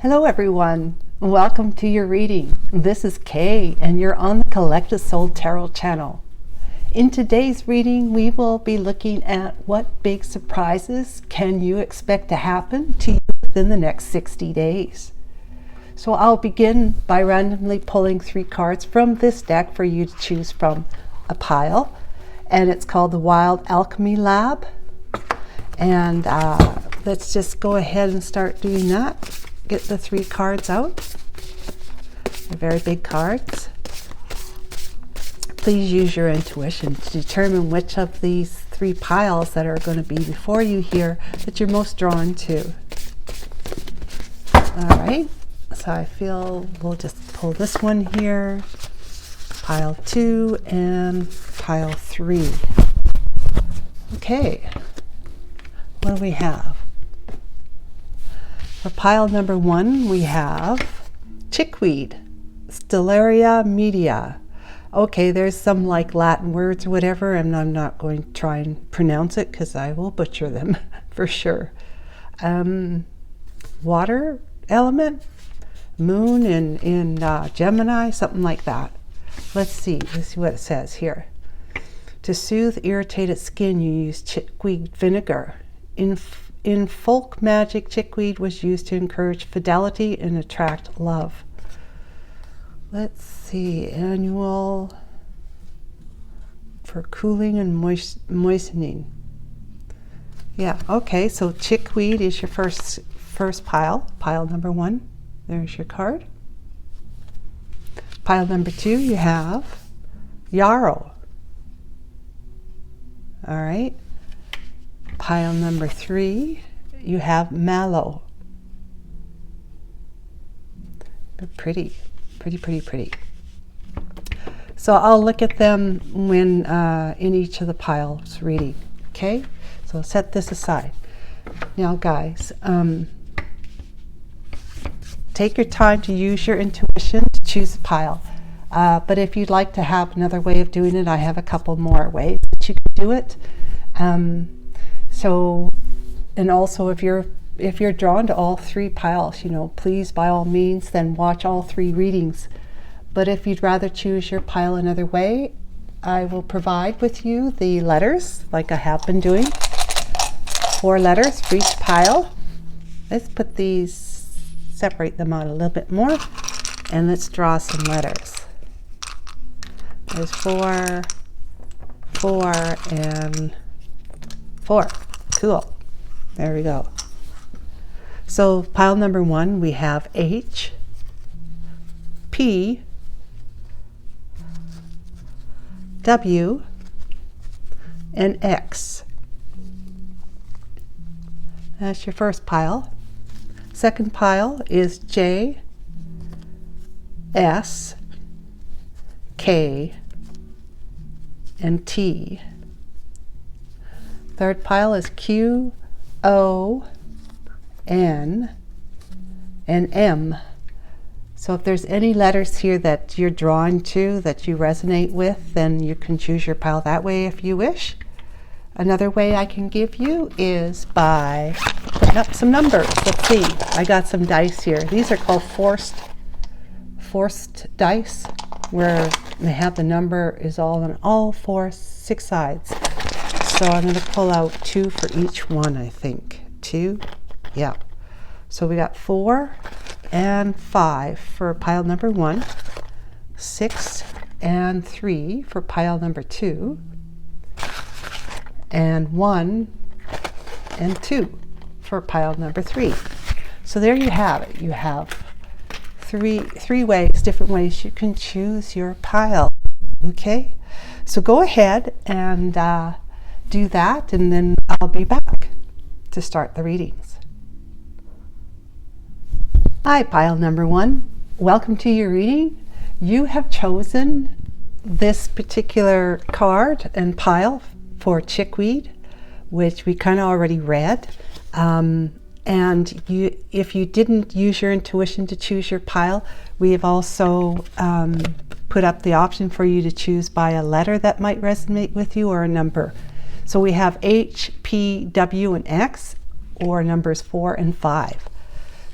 Hello everyone, welcome to your reading. This is Kay and you're on the Collective Soul Tarot channel. In today's reading we will be looking at what big surprises can you expect to happen to you within the next 60 days. So I'll begin by randomly pulling 3 cards from this deck for you to choose from a pile, and it's called the Wild Alchemy Lab. And let's just go ahead and start doing that. Get the 3 cards out. They're very big cards. Please use your intuition to determine which of these 3 piles that are going to be before you here that you're most drawn to. All right, so I feel we'll just pull this one here, pile 2 and pile 3. Okay, what do we have? For pile number 1, we have chickweed, Stellaria media. Okay, there's some like Latin words or whatever, and I'm not going to try and pronounce it because I will butcher them for sure. Water element, moon in Gemini, something like that. Let's see what it says here. To soothe irritated skin, you use chickweed vinegar. In folk magic, chickweed was used to encourage fidelity and attract love. Let's see, annual for cooling and moistening. Yeah, okay, so chickweed is your first pile number 1. There's your card. Pile number 2, you have yarrow. All right. Pile number 3, you have mallow. They're pretty. So I'll look at them when in each of the piles reading. Okay, so set this aside. Now guys, take your time to use your intuition to choose a pile. But if you'd like to have another way of doing it, I have a couple more ways that you can do it. So, and also if you're drawn to all 3 piles, please by all means then watch all 3 readings. But if you'd rather choose your pile another way, I will provide with you the letters like I have been doing. 4 letters for each pile. Let's put these, separate them out a little bit more, and let's draw some letters. There's 4, 4, and 4. Cool. There we go. So pile number 1, we have H, P, W, and X. That's your first pile. Second pile is J, S, K, and T. Third pile is Q, O, N, and M. So if there's any letters here that you're drawn to, that you resonate with, then you can choose your pile that way if you wish. Another way I can give you is by putting up some numbers. Let's see, I got some dice here. These are called forced dice, where they have the number is all on all 6 sides. So I'm going to pull out 2 for each one, I think. 2, yeah. So we got 4 and 5 for pile number 1, 6 and 3 for pile number 2, and 1 and 2 for pile number 3. So there you have it. You have three ways, different ways you can choose your pile. Okay, so go ahead and do that, and then I'll be back to start the readings. Hi, pile number 1. Welcome to your reading. You have chosen this particular card and pile for chickweed, which we kind of already read. And if you didn't use your intuition to choose your pile, we have also put up the option for you to choose by a letter that might resonate with you or a number. So we have H, P, W, and X, or numbers 4 and 5.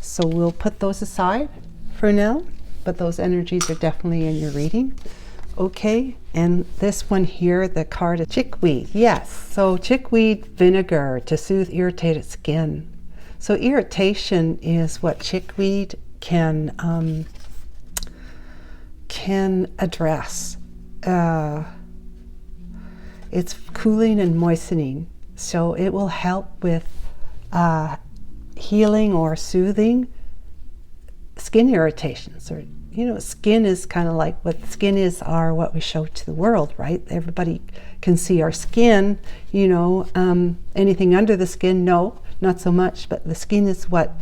So we'll put those aside for now, but those energies are definitely in your reading. Okay, and this one here, the card of chickweed. Yes, so chickweed vinegar to soothe irritated skin. So irritation is what chickweed can address. It's cooling and moistening, so it will help with healing or soothing skin irritations. Or, you know, skin is kind of like what skin is, are what we show to the world, right? Everybody can see our skin, you know. Anything under the skin, no, not so much, but the skin is what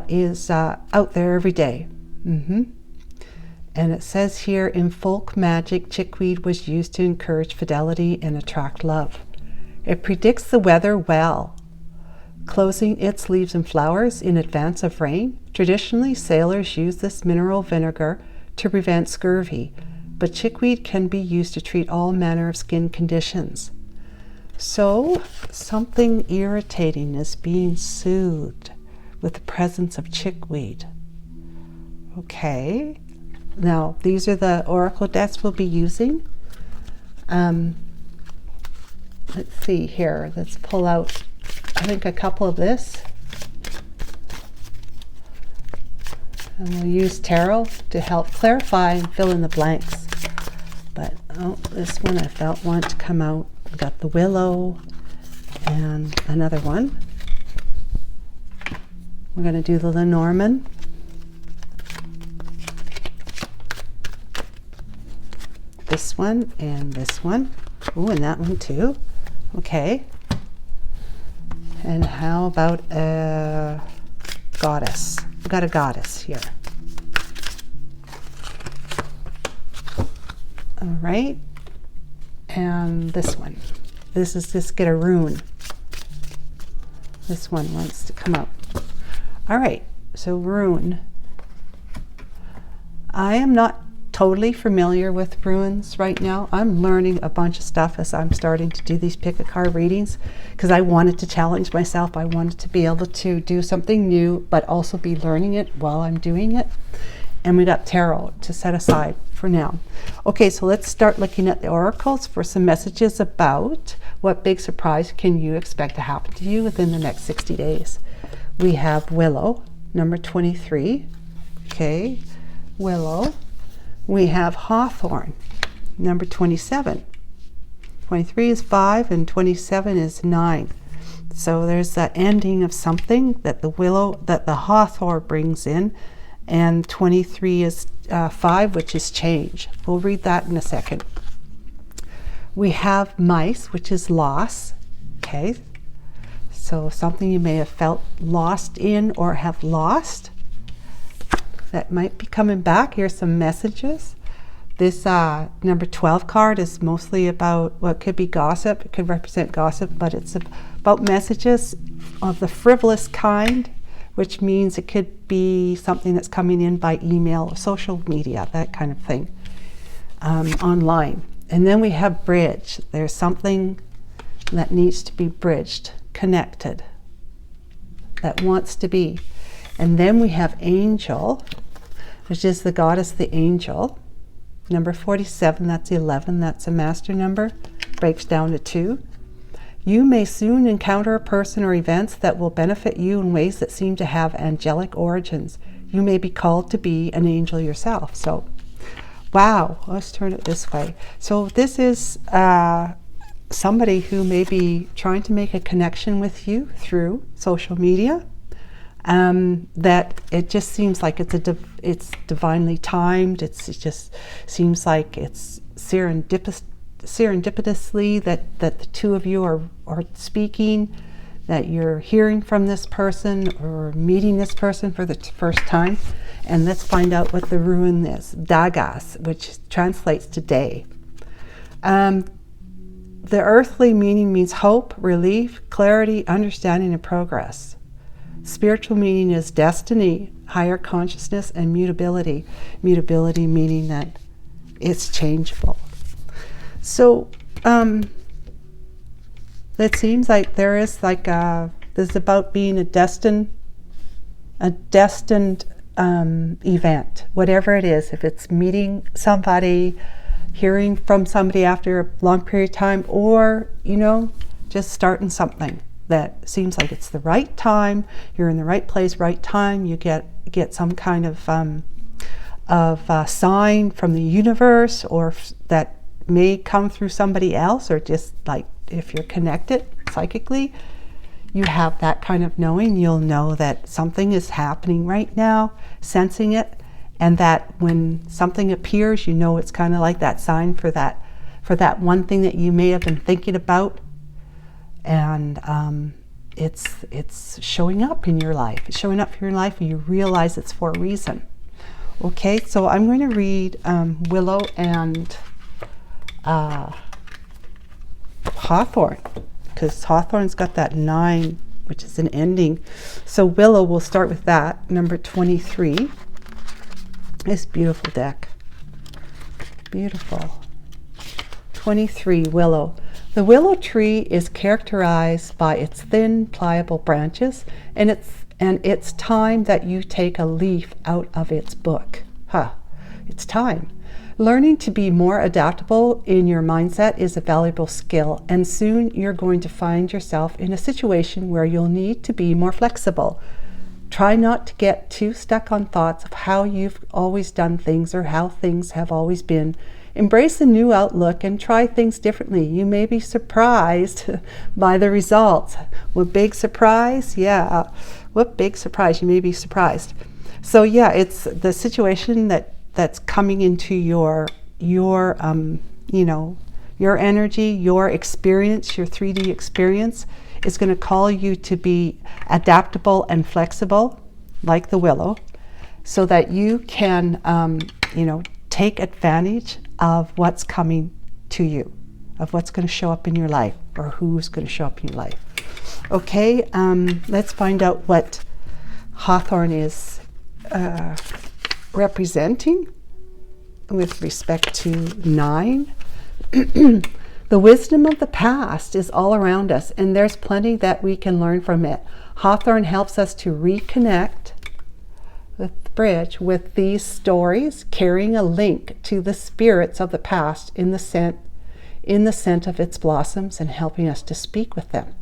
is out there every day. And it says here, in folk magic, chickweed was used to encourage fidelity and attract love. It predicts the weather well, closing its leaves and flowers in advance of rain. Traditionally, sailors use this mineral vinegar to prevent scurvy, but chickweed can be used to treat all manner of skin conditions. So, something irritating is being soothed with the presence of chickweed. Okay. Now, these are the oracle decks we'll be using. Let's see here. Let's pull out, I think, a couple of this. And we'll use tarot to help clarify and fill in the blanks. But, oh, this one I felt wanted to come out. We've got the willow and another one. We're going to do the Lenormand. This one and this one. Ooh, and that one too. Okay. And how about a goddess? We've got a goddess here. All right. And this one. This is just get a rune. This one wants to come up. All right. So rune. I am not totally familiar with runes right now. I'm learning a bunch of stuff as I'm starting to do these pick a card readings, because I wanted to challenge myself. I wanted to be able to do something new, but also be learning it while I'm doing it. And we got tarot to set aside for now. Okay, so let's start looking at the oracles for some messages about what big surprise can you expect to happen to you within the next 60 days. We have Willow, number 23. Okay, Willow. We have Hawthorn, number 27. 23 is 5 and 27 is 9. So there's that ending of something that the willow, that the hawthorn brings in, and 23 is 5, which is change. We'll read that in a second. We have mice, which is loss. Okay, so something you may have felt lost in or have lost. That might be coming back. Here's some messages. This number 12 card is mostly about what could be gossip. It could represent gossip, but it's about messages of the frivolous kind, which means it could be something that's coming in by email or social media, that kind of thing, online. And then we have bridge. There's something that needs to be bridged, connected, that wants to be. And then we have angel, which is the goddess, the angel. Number 47, that's 11, that's a master number, breaks down to 2. You may soon encounter a person or events that will benefit you in ways that seem to have angelic origins. You may be called to be an angel yourself. So, wow, let's turn it this way. So this is somebody who may be trying to make a connection with you through social media. That it just seems like it's divinely timed. It just seems like it's serendipitously that the two of you are speaking, that you're hearing from this person or meeting this person for the first time. And let's find out what the rune is. Dagas, which translates to day. The earthly meaning means hope, relief, clarity, understanding, and progress. Spiritual meaning is destiny, higher consciousness, and mutability. Mutability meaning that it's changeable. So it seems like there is like this is about being a destined destined event, whatever it is. If it's meeting somebody, hearing from somebody after a long period of time, or, you know, just starting something that seems like it's the right time, you're in the right place, right time, you get some kind of sign from the universe, or that may come through somebody else, or just like if you're connected psychically, you have that kind of knowing. You'll know that something is happening right now, sensing it, and that when something appears, you know it's kind of like that sign for that one thing that you may have been thinking about, and it's showing up in your life. It's showing up in your life, and you realize it's for a reason. Okay, so I'm going to read Willow and Hawthorne, because Hawthorne's got that 9, which is an ending. So Willow, we'll start with that, number 23. This beautiful deck. Beautiful. 23, Willow. The willow tree is characterized by its thin, pliable branches, and it's time that you take a leaf out of its book. It's time. Learning to be more adaptable in your mindset is a valuable skill, and soon you're going to find yourself in a situation where you'll need to be more flexible. Try not to get too stuck on thoughts of how you've always done things or how things have always been. Embrace a new outlook and try things differently. You may be surprised by the results. What big surprise? Yeah, what big surprise. You may be surprised. So yeah, it's the situation that's coming into your you know, your energy, your experience, your 3D experience is going to call you to be adaptable and flexible, like the willow, so that you can you know, take advantage of what's coming to you, of what's going to show up in your life, or who's going to show up in your life. Okay, let's find out what Hawthorne is representing with respect to 9. The wisdom of the past is all around us, and there's plenty that we can learn from it. Hawthorne helps us to reconnect with the bridge with these stories, carrying a link to the spirits of the past in the scent of its blossoms, and helping us to speak with them.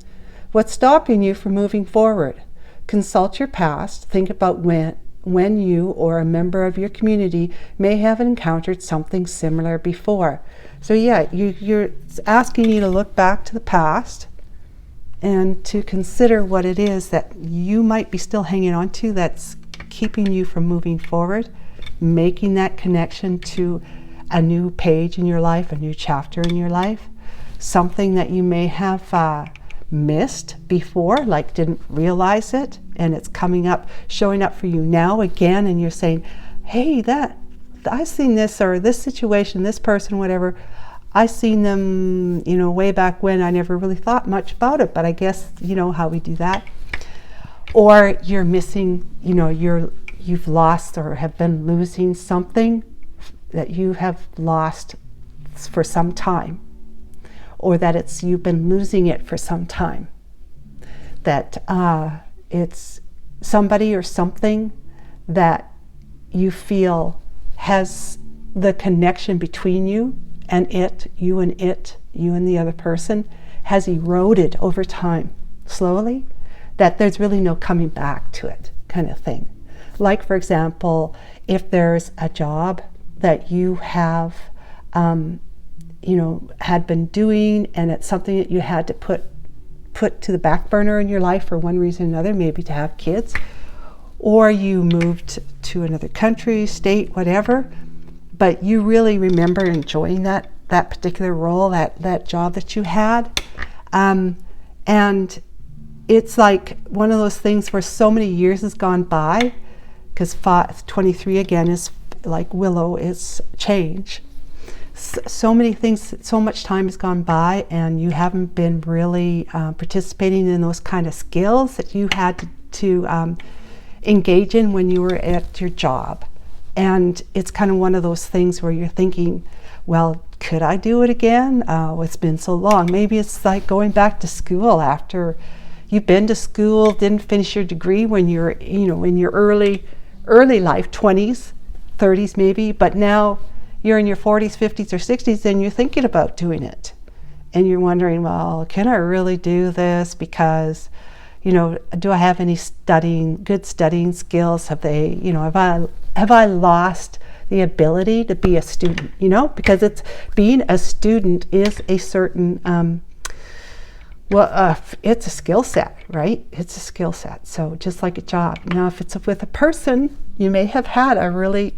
What's stopping you from moving forward? Consult your past. Think about when you or a member of your community may have encountered something similar before. So yeah, you're asking you to look back to the past and to consider what it is that you might be still hanging on to that's keeping you from moving forward, making that connection to a new page in your life, a new chapter in your life, something that you may have missed before, like didn't realize it, and it's coming up, showing up for you now again, and you're saying, hey, I've seen this, or this situation, this person, whatever, I seen them, you know, way back when. I never really thought much about it, but I guess, you know how we do that. Or you're missing, you know, you've lost or have been losing something that you have lost for some time, or that you've been losing it for some time, that it's somebody or something that you feel has the connection between you and you and the other person has eroded over time, slowly, that there's really no coming back to it, kind of thing. Like, for example, if there's a job that you have you know, had been doing, and it's something that you had to put to the back burner in your life for one reason or another, maybe to have kids, or you moved to another country, state, whatever, but you really remember enjoying that particular role, that job that you had, and it's like one of those things where so many years has gone by, because 23 again is like willow, is change. So many things, so much time has gone by, and you haven't been really participating in those kind of skills that you had to engage in when you were at your job. And it's kind of one of those things where you're thinking, well, could I do it again? It's been so long. Maybe it's like going back to school after you've been to school, didn't finish your degree when you're, in your early life, 20s, 30s maybe, but now you're in your 40s, 50s, or 60s, and you're thinking about doing it. And you're wondering, well, can I really do this? Because, do I have any good studying skills? Have I lost the ability to be a student? Because being a student is a certain, it's a skill set, right? It's a skill set. So just like a job. Now, if it's with a person, you may have had a really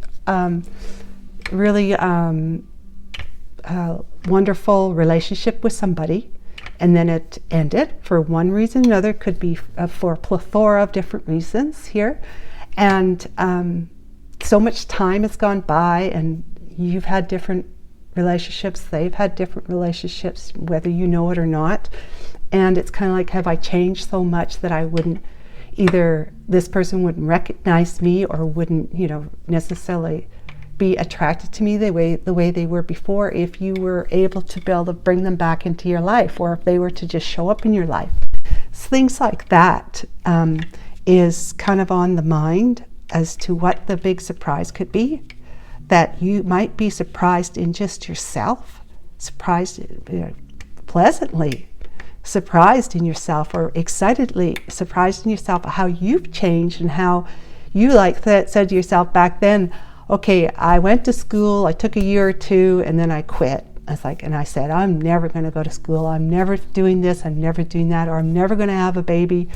wonderful relationship with somebody, and then it ended for one reason or another. Could be for a plethora of different reasons here, and so much time has gone by, and you've had different relationships, they've had different relationships, whether you know it or not. And it's kind of like, have I changed so much that I wouldn't, either this person wouldn't recognize me or wouldn't, necessarily be attracted to me the way they were before, if you were able to be able to bring them back into your life, or if they were to just show up in your life. So things like that is kind of on the mind as to what the big surprise could be. That you might be surprised in just yourself, pleasantly surprised in yourself, or excitedly surprised in yourself how you've changed, and how you said to yourself back then, okay, I went to school, I took a year or two, and then I quit. And I said, I'm never going to go to school, I'm never doing this, I'm never doing that, or I'm never going to have a baby,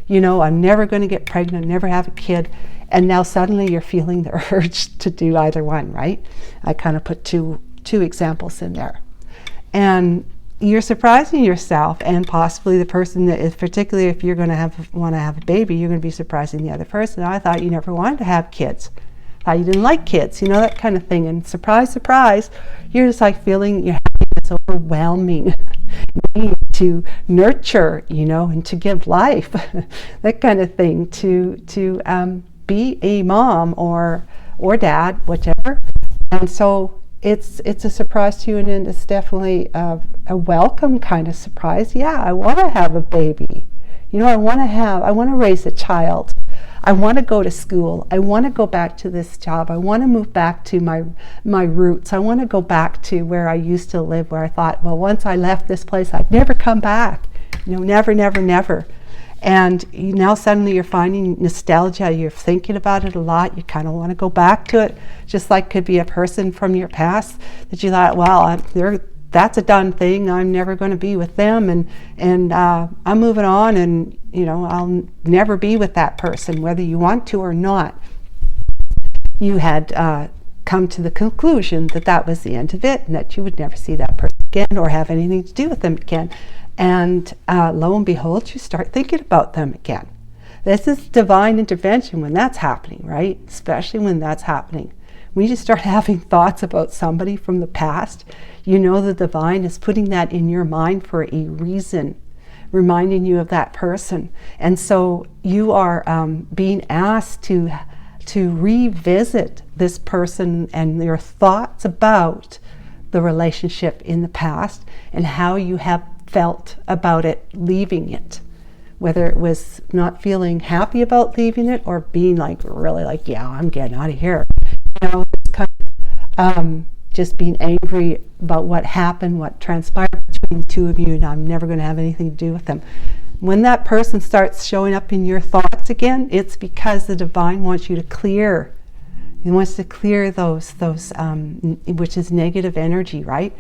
I'm never going to get pregnant, never have a kid. And now suddenly you're feeling the urge to do either one, right? I kind of put two examples in there. And you're surprising yourself, and possibly the person that is, particularly if you're going to want to have a baby, you're going to be surprising the other person. I thought you never wanted to have kids. I thought you didn't like kids, that kind of thing. And surprise, surprise, you're just like feeling your happiness overwhelming need to nurture, and to give life, that kind of thing, to be a mom or dad, whichever. And so it's a surprise to you, and it's definitely a welcome kind of surprise. Yeah, I want to have a baby. I want to raise a child. I want to go to school. I want to go back to this job. I want to move back to my roots. I want to go back to where I used to live, where I thought, well, once I left this place, I'd never come back. Never, never, never. And now suddenly you're finding nostalgia. You're thinking about it a lot. You kind of want to go back to it. Just like could be a person from your past that you thought, well, that's a done thing. I'm never going to be with them, and I'm moving on, and I'll never be with that person, whether you want to or not. You had come to the conclusion that that was the end of it, and that you would never see that person again or have anything to do with them again. And lo and behold, you start thinking about them again. This is divine intervention when that's happening, right? Especially when that's happening. When you just start having thoughts about somebody from the past, the divine is putting that in your mind for a reason, reminding you of that person. And so you are being asked to revisit this person and your thoughts about the relationship in the past and how you have felt about it leaving it. Whether it was not feeling happy about leaving it, or being yeah, I'm getting out of here. It's kind of just being angry about what happened, what transpired between the two of you, and I'm never going to have anything to do with them. When that person starts showing up in your thoughts again, it's because the divine wants you to clear. He wants to clear those which is negative energy, right?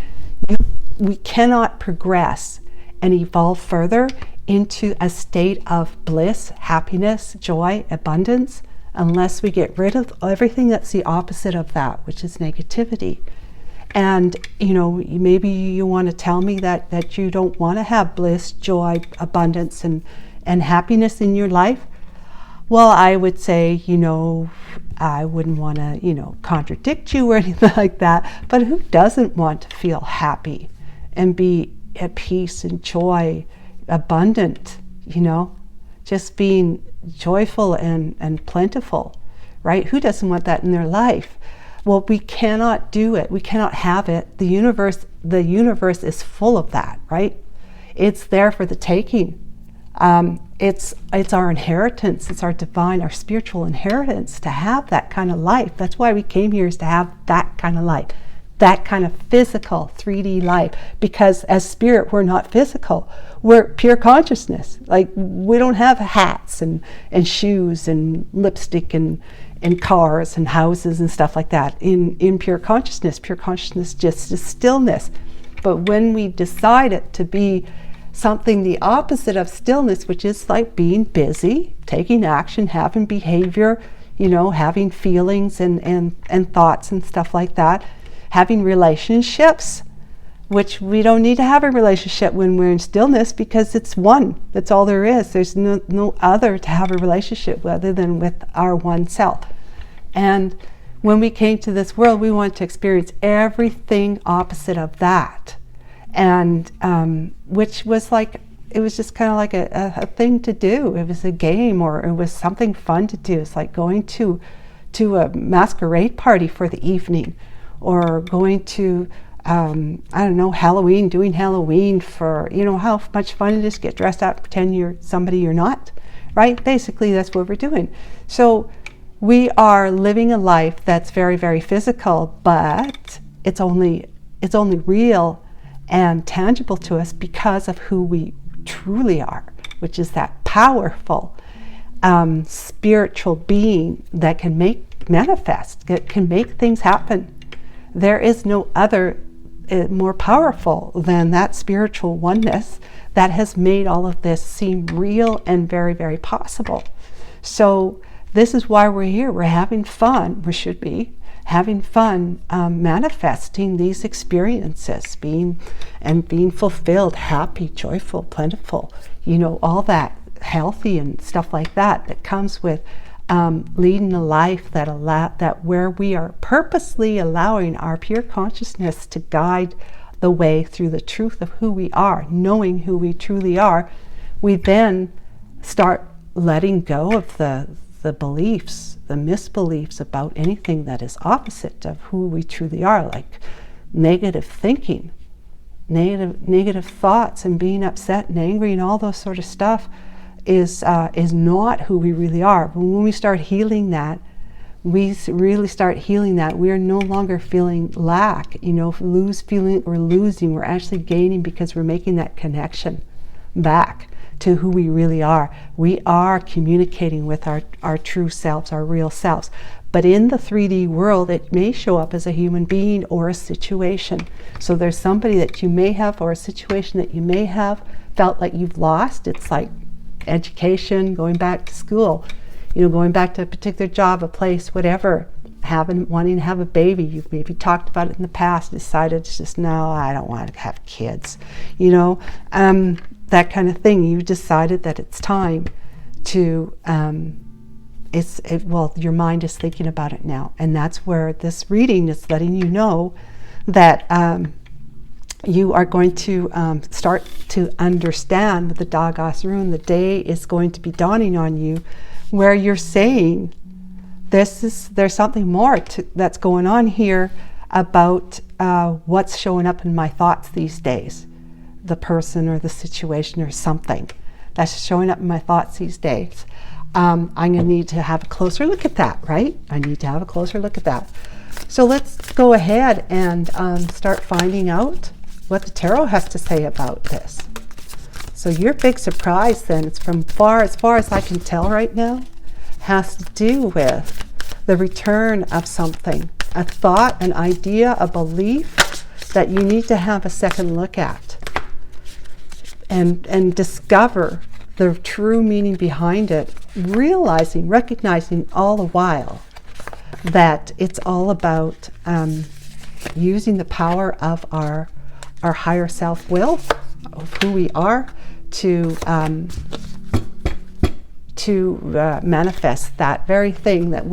We cannot progress and evolve further into a state of bliss, happiness, joy, abundance, unless we get rid of everything that's the opposite of that, which is negativity. And maybe you want to tell me that you don't want to have bliss, joy, abundance, and happiness in your life. Well, I would say, I wouldn't want to, contradict you or anything like that, but who doesn't want to feel happy and be at peace and joy, abundant, just being joyful and plentiful, right? Who doesn't want that in their life? Well, we cannot do it. We cannot have it. The universe is full of that, right? It's there for the taking. It's our inheritance. It's our divine, our spiritual inheritance to have that kind of life. That's why we came here, is to have that kind of life, that kind of physical 3D life. Because as spirit, we're not physical. We're pure consciousness. Like, we don't have hats and shoes and lipstick and cars and houses and stuff like that. In pure consciousness just is stillness. But when we decide it to be something the opposite of stillness, which is like being busy, taking action, having behavior, having feelings and thoughts and stuff like that, having relationships, which we don't need to have a relationship when we're in stillness, because it's one. That's all there is. There's no other to have a relationship other than with our one self. And when we came to this world, we wanted to experience everything opposite of that. And which was like, it was just kind of like a thing to do. It was a game, or it was something fun to do. It's like going to a masquerade party for the evening, or going to Halloween, doing Halloween for, how much fun it is to get dressed up, pretend you're somebody you're not, right? Basically, that's what we're doing. So we are living a life that's very, very physical, but it's only real and tangible to us because of who we truly are, which is that powerful spiritual being that can manifest, that can make things happen. There is no other more powerful than that spiritual oneness that has made all of this seem real and very, very possible. So this is why we're here. We're having fun. We should be having fun manifesting these experiences, being fulfilled, happy, joyful, plentiful, all that healthy and stuff like that comes with leading a life that where we are purposely allowing our pure consciousness to guide the way through the truth of who we are, knowing who we truly are. We then start letting go of the beliefs, the misbeliefs about anything that is opposite of who we truly are, like negative thinking, negative thoughts, and being upset and angry and all those sort of stuff is not who we really are. But when we start healing that, we really start healing that, we are no longer feeling lack, feeling we're losing. We're actually gaining, because we're making that connection back to who we really are. We are communicating with our true selves, our real selves. But in the 3D world, it may show up as a human being or a situation. So there's somebody that you may have, or a situation that you may have felt like you've lost. It's like education, going back to school, going back to a particular job, a place, whatever, wanting to have a baby. You've maybe talked about it in the past, decided it's just, no, I don't want to have kids, that kind of thing. You decided that it's time to, your mind is thinking about it now. And that's where this reading is letting you know that you are going to start to understand with the Dagos rune. The day is going to be dawning on you where you're saying, there's something more that's going on here about what's showing up in my thoughts these days. The person or the situation or something that's showing up in my thoughts these days. I'm going to need to have a closer look at that, right? I need to have a closer look at that. So let's go ahead and start finding out what the tarot has to say about this. So your big surprise then, it's as far as I can tell right now, has to do with the return of something, a thought, an idea, a belief that you need to have a second look at and discover the true meaning behind it, recognizing all the while that it's all about using the power of our higher self-will, of who we are, to manifest that very thing that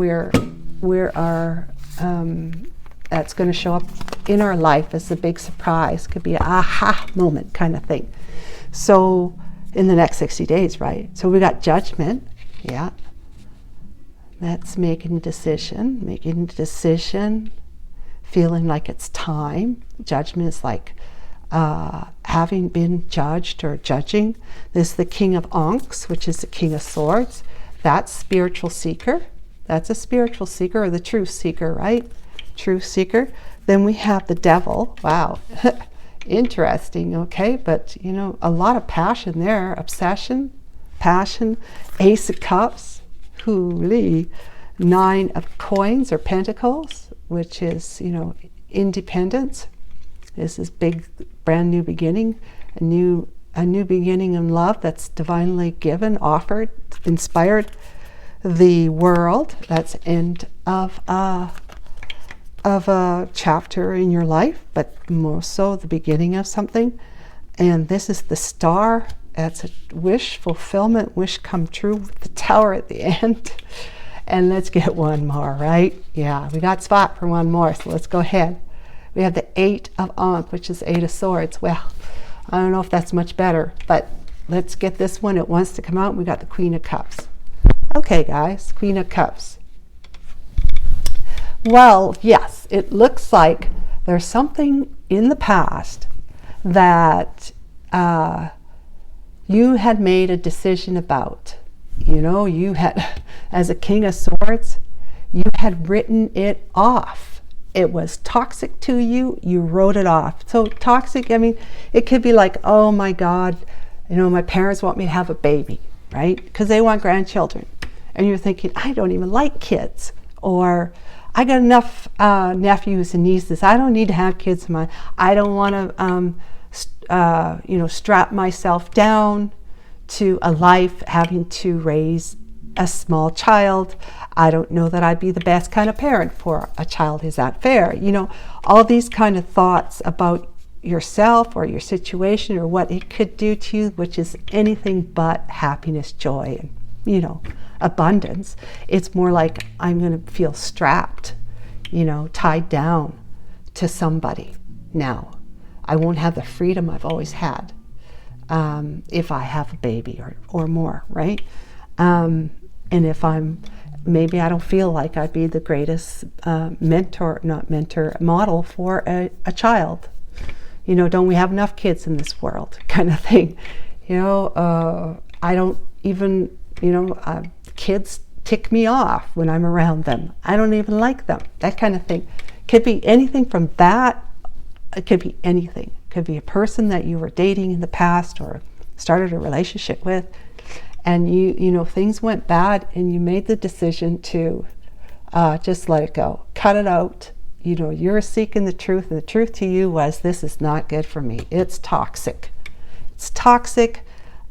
that's going to show up in our life as a big surprise. Could be an aha moment kind of thing. So in the next 60 days, right? So we got judgment, yeah. That's making a decision, feeling like it's time. Judgment is like having been judged or judging. There's the King of Ankhs, which is the King of Swords. That's spiritual seeker. That's a spiritual seeker, or the truth seeker, right? Truth seeker. Then we have the Devil. Wow. Interesting, okay? But, you know, a lot of passion there. Obsession, passion. Ace of Cups. Holy. 9 of Coins or Pentacles, which is, you know, independence. This is big, brand new beginning. A new beginning in love that's divinely given, offered, inspired. The World. That's end of a chapter in your life, but more so the beginning of something. And this is the Star. That's a wish fulfillment, wish come true with the Tower at the end. And let's get one more, right? Yeah, we got spot for one more, so let's go ahead. We have the 8 of Ankh, which is 8 of Swords. Well, I don't know if that's much better, but let's get this one. It wants to come out. We got the Queen of Cups. Okay, guys, Queen of Cups. Well, yes, it looks like there's something in the past that you had made a decision about. You know, you had, as a King of Swords, you had written it off. It was toxic to you. You wrote it off. So toxic, I mean, it could be like, oh my God, you know, my parents want me to have a baby, right? Because they want grandchildren. And you're thinking, I don't even like kids. Or I got enough nephews and nieces. I don't need to have kids of mine. I don't want to, you know, strap myself down to a life having to raise a small child. I don't know that I'd be the best kind of parent for a child. Is that fair? You know, all these kind of thoughts about yourself or your situation or what it could do to you, which is anything but happiness, joy, and, you know, abundance. It's more like I'm going to feel strapped, you know, tied down to somebody now. I won't have the freedom I've always had if I have a baby or more, right? And if maybe I don't feel like I'd be the greatest model for a child. You know, don't we have enough kids in this world, kind of thing. You know, I don't even, you know, kids tick me off when I'm around them. I don't even like them, that kind of thing. Could be anything from that. It could be anything. It could be a person that you were dating in the past or started a relationship with, and you know, things went bad and you made the decision to just let it go, cut it out. You know, you're seeking the truth, and the truth to you was, this is not good for me. It's toxic. It's toxic.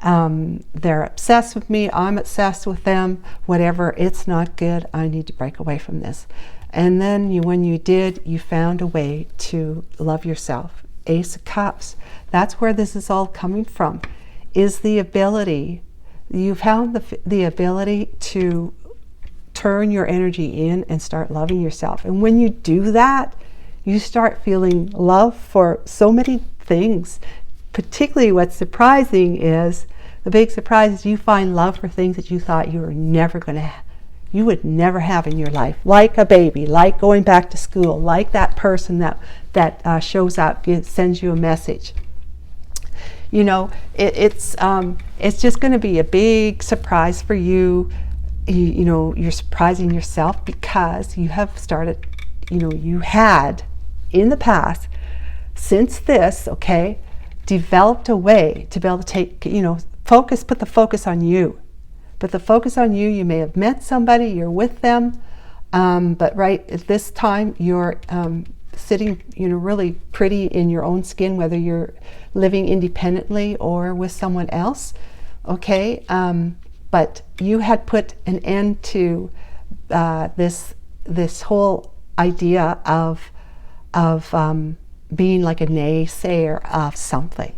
They're obsessed with me. I'm obsessed with them. Whatever. It's not good. I need to break away from this. And then when you did, you found a way to love yourself. Ace of Cups. That's where this is all coming from. Is the ability. You found the ability to turn your energy in and start loving yourself. And when you do that, you start feeling love for so many things. Particularly what's surprising is, the big surprise is you find love for things that you thought you were never going to, you would never have in your life. Like a baby, like going back to school, like that person that shows up, sends you a message. You know, it's just going to be a big surprise for you. You know, you're surprising yourself because you have started, you know, you had in the past, since this, okay, developed a way to be able to take, you know, put the focus on you. Put the focus on you. You may have met somebody, you're with them, but right at this time you're sitting, you know, really pretty in your own skin, whether you're living independently or with someone else, okay? But you had put an end to this whole idea of being like a naysayer of something.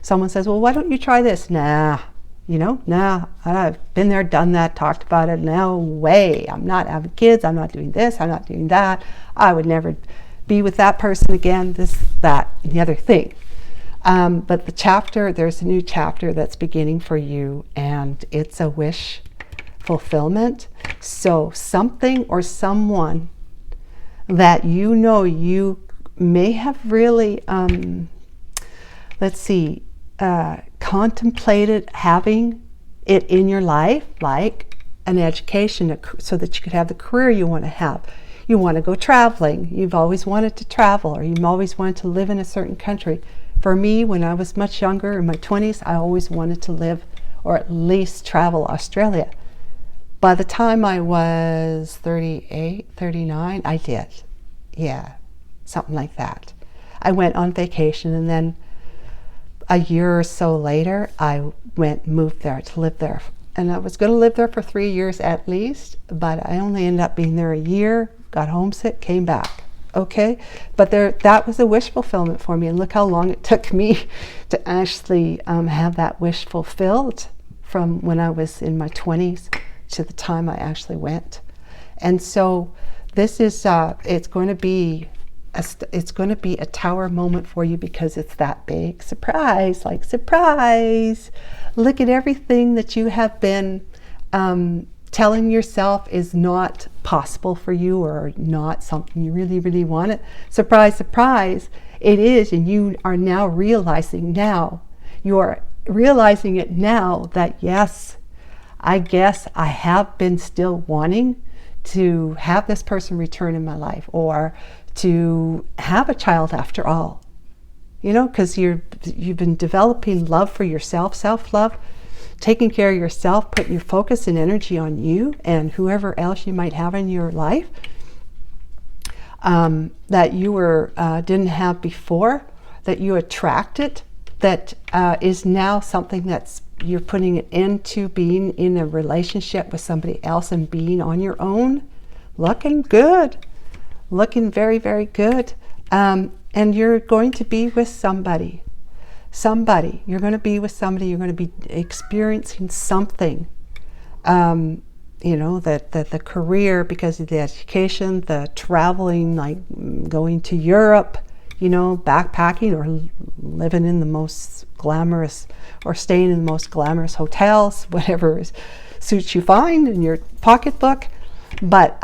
Someone says, well, why don't you try this? Nah, you know, nah, I've been there, done that, talked about it. No way, I'm not having kids, I'm not doing this, I'm not doing that. I would never be with that person again, this, that, and the other thing. But there's a new chapter that's beginning for you, and it's a wish fulfillment. So something or someone that you know you may have really let's see, contemplated having it in your life, like an education, so that you could have the career you want to have. You want to go traveling. You've always wanted to travel, or you've always wanted to live in a certain country. For me, when I was much younger, in my 20s, I always wanted to live, or at least travel Australia. By the time I was 38, 39, I did. Yeah, something like that. I went on vacation, and then a year or so later, I moved there to live there. And I was going to live there for 3 years at least, but I only ended up being there a year, got homesick, came back. Okay? But that was a wish fulfillment for me. And look how long it took me to actually have that wish fulfilled, from when I was in my 20s to the time I actually went. And so this is, it's going to be a tower moment for you, because it's that big surprise, like surprise. Look at everything that you have been telling yourself is not possible for you, or not something you really, really want it. Surprise, surprise, it is, and you are now realizing now. You are realizing it now that yes, I guess I have been still wanting to have this person return in my life, or to have a child after all. You know, because you've been developing love for yourself, self-love, taking care of yourself, putting your focus and energy on you and whoever else you might have in your life that you didn't have before, that you attracted, that is now something that's you're putting it into being in a relationship with somebody else and being on your own. Looking good. Looking very, very good. And you're going to be with somebody. You're going to be with somebody. You're going to be experiencing something. You know, that the career, because of the education, the traveling, like going to Europe, you know, backpacking, or living in the most glamorous, or staying in the most glamorous hotels, whatever suits you fine in your pocketbook. But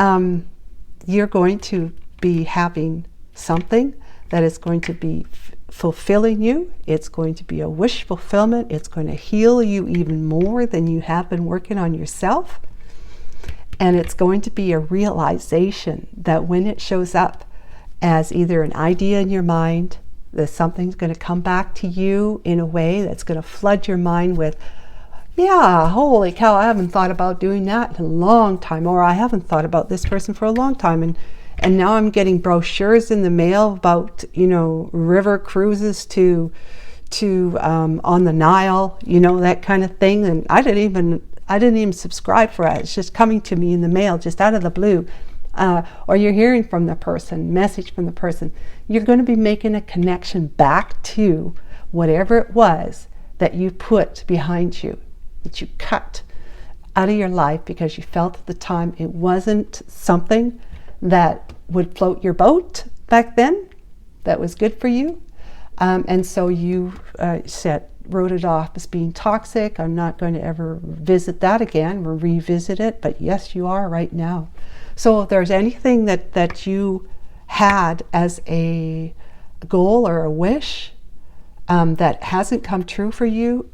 you're going to be having something that is going to be fulfilling you. It's going to be a wish fulfillment. It's going to heal you even more than you have been working on yourself. And it's going to be a realization that when it shows up as either an idea in your mind, that something's going to come back to you in a way that's going to flood your mind with, yeah, holy cow, I haven't thought about doing that in a long time, or I haven't thought about this person for a long time, and now I'm getting brochures in the mail about, you know, river cruises to on the Nile, you know, that kind of thing, and I didn't even subscribe for it. It's just coming to me in the mail, just out of the blue. Or you're hearing from the person, message from the person. You're going to be making a connection back to whatever it was that you put behind you, that you cut out of your life because you felt at the time it wasn't something that would float your boat back then, that was good for you. And so you wrote it off as being toxic. I'm not going to ever visit that again or revisit it, but yes, you are right now. So if there's anything that you had as a goal or a wish that hasn't come true for you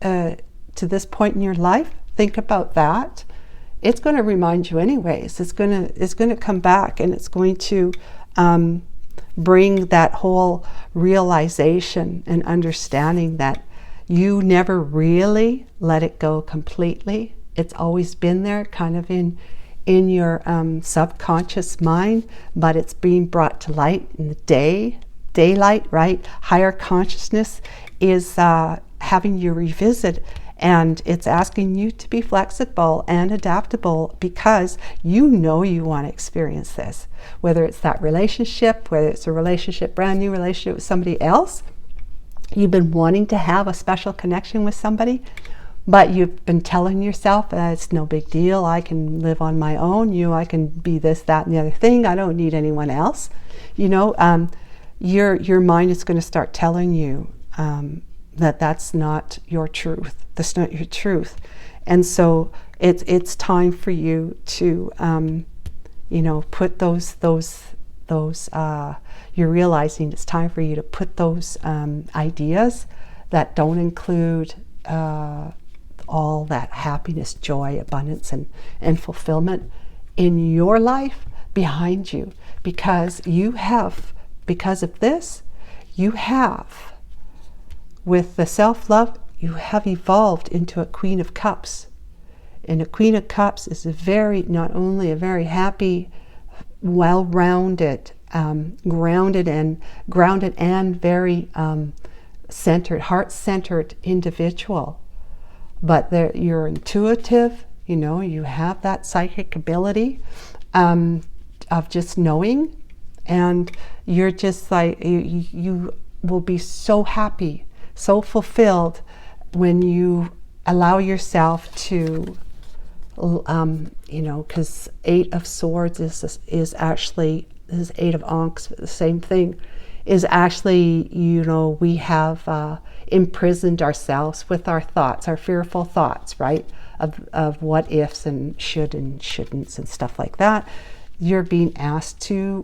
to this point in your life, think about that. It's going to remind you anyways. It's going to come back, and it's going to bring that whole realization and understanding that you never really let it go completely. It's always been there, kind of in your subconscious mind, but it's being brought to light in the daylight, right? Higher consciousness is having you revisit, and it's asking you to be flexible and adaptable, because you know you want to experience this. Whether it's that relationship, whether it's a relationship, brand new relationship with somebody else, you've been wanting to have a special connection with somebody, but you've been telling yourself, it's no big deal, I can live on my own, I can be this, that, and the other thing, I don't need anyone else. You know, your mind is going to start telling you that's not your truth. That's not your truth. And so it's time for you to, you know, put those those, you're realizing it's time for you to put those ideas that don't include all that happiness, joy, abundance, and fulfillment in your life behind you, because you have, because of this, you have, with the self-love, you have evolved into a Queen of Cups. And a Queen of Cups is not only a very happy, well-rounded, grounded and very centered, heart-centered individual, but you're intuitive. You know, you have that psychic ability of just knowing, and you're just like, you will be so happy, so fulfilled when you allow yourself to, you know, because Eight of Swords is actually, this is Eight of Ankhs, the same thing, is actually, you know, we have imprisoned ourselves with our thoughts, our fearful thoughts, right? Of what ifs and should and shouldn'ts and stuff like that. You're being asked to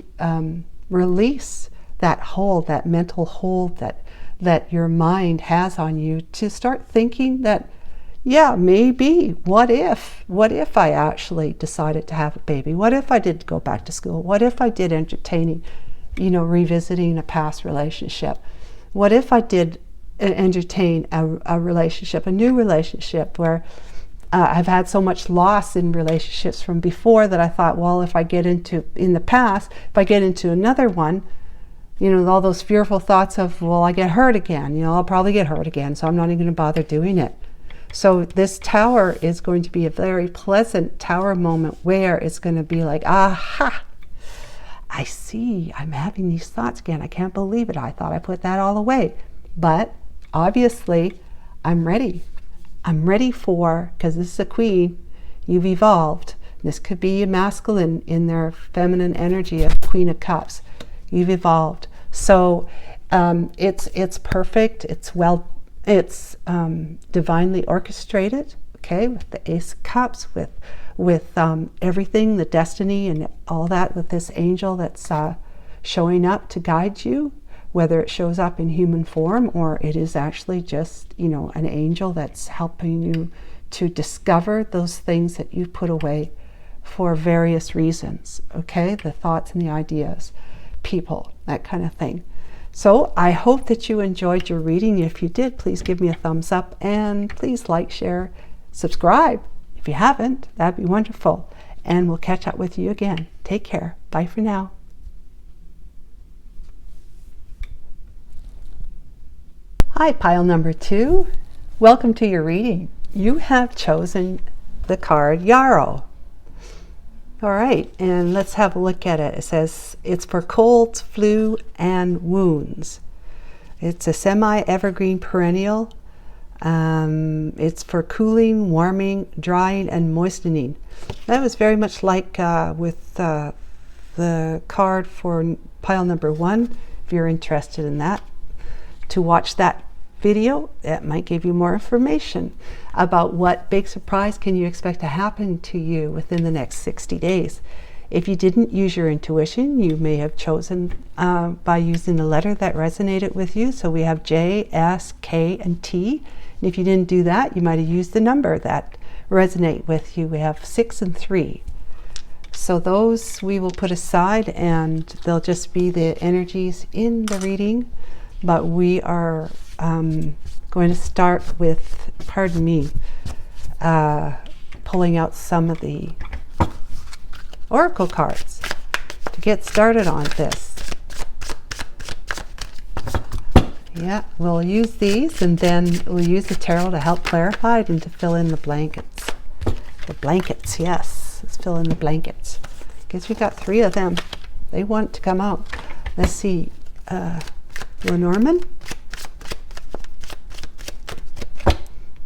release that hold, that mental hold that your mind has on you, to start thinking that, yeah, maybe, what if I actually decided to have a baby? What if I did go back to school? What if I did entertaining, you know, revisiting a past relationship? What if I did entertain a relationship, a new relationship, where I've had so much loss in relationships from before that I thought, well, if I get into, in the past, if I get into another one, you know, all those fearful thoughts of, well, I get hurt again, you know, I'll probably get hurt again, so I'm not even going to bother doing it. So this tower is going to be a very pleasant tower moment, where it's going to be like, aha, I see, I'm having these thoughts again. I can't believe it. I thought I put that all away. But obviously, I'm ready. I'm ready for, because this is a queen, you've evolved. This could be a masculine in their feminine energy of Queen of Cups. You've evolved. So it's perfect. It's divinely orchestrated, okay, with the Ace of Cups, with everything, the destiny and all that, with this angel that's showing up to guide you, whether it shows up in human form or it is actually just, you know, an angel that's helping you to discover those things that you put away for various reasons, okay, the thoughts and the ideas, people, that kind of thing. So I hope that you enjoyed your reading. If you did, please give me a thumbs up, and please like, share, subscribe. If you haven't, that'd be wonderful. And we'll catch up with you again. Take care. Bye for now. Hi, pile number 2. Welcome to your reading. You have chosen the card Yarrow. All right, and let's have a look at it. It says it's for colds, flu, and wounds. It's a semi-evergreen perennial. It's for cooling, warming, drying, and moistening. That was very much like with the card for pile number 1. If you're interested in that, to watch that video, that might give you more information about what big surprise can you expect to happen to you within the next 60 days. If you didn't use your intuition, you may have chosen by using the letter that resonated with you. So we have J, S, K, and T. And if you didn't do that, you might have used the number that resonate with you. We have 6 and 3. So those we will put aside, and they'll just be the energies in the reading. But we are going to start with, pardon me, pulling out some of the oracle cards to get started on this. Yeah, we'll use these, and then we'll use the tarot to help clarify it and to fill in the blankets. The blankets, yes, let's fill in the blankets. Guess we got 3 of them. They want to come out. Let's see, Lenormand.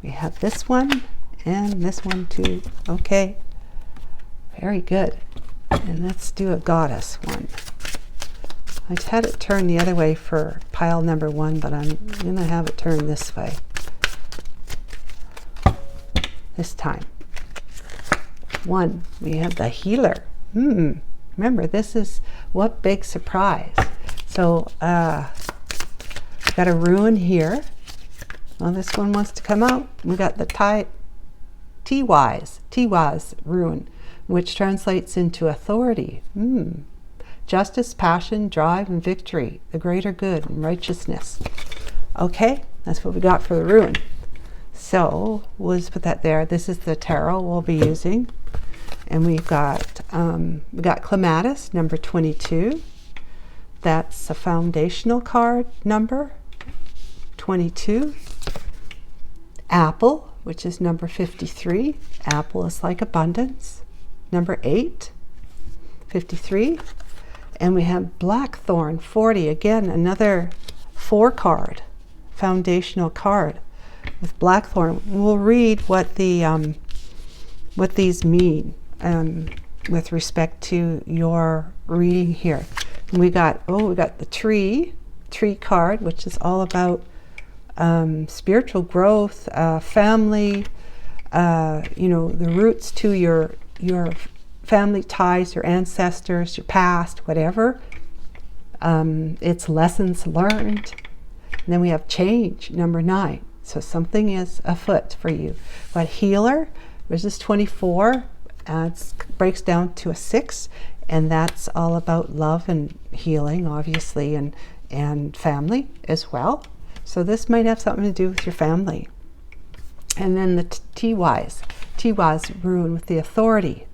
We have this one and this one too. Okay, very good. And let's do a goddess one. I had it turned the other way for pile number 1, but I'm going to have it turned this way this time. 1, we have the healer. Remember, this is what big surprise. So got a rune here. Well, this one wants to come out. We got the Tiwaz rune, which translates into authority. Justice, passion, drive, and victory, the greater good and righteousness. Okay, that's what we got for the rune. So we'll just put that there. This is the tarot we'll be using. And we got Clematis, number 22. That's a foundational card number, 22. Apple, which is number 53. Apple is like abundance. Number 8, 53. And we have Blackthorn, 40. Again, another 4 card, foundational card with Blackthorn. We'll read what these mean with respect to your reading here. And we got the tree card, which is all about spiritual growth, family, the roots to your family ties, your ancestors, your past, whatever. It's lessons learned. And then we have change, number 9. So something is afoot for you. But healer, which is 24, it breaks down to a 6, and that's all about love and healing, obviously, and family as well. So this might have something to do with your family. And then the Tiwaz rune with the authority.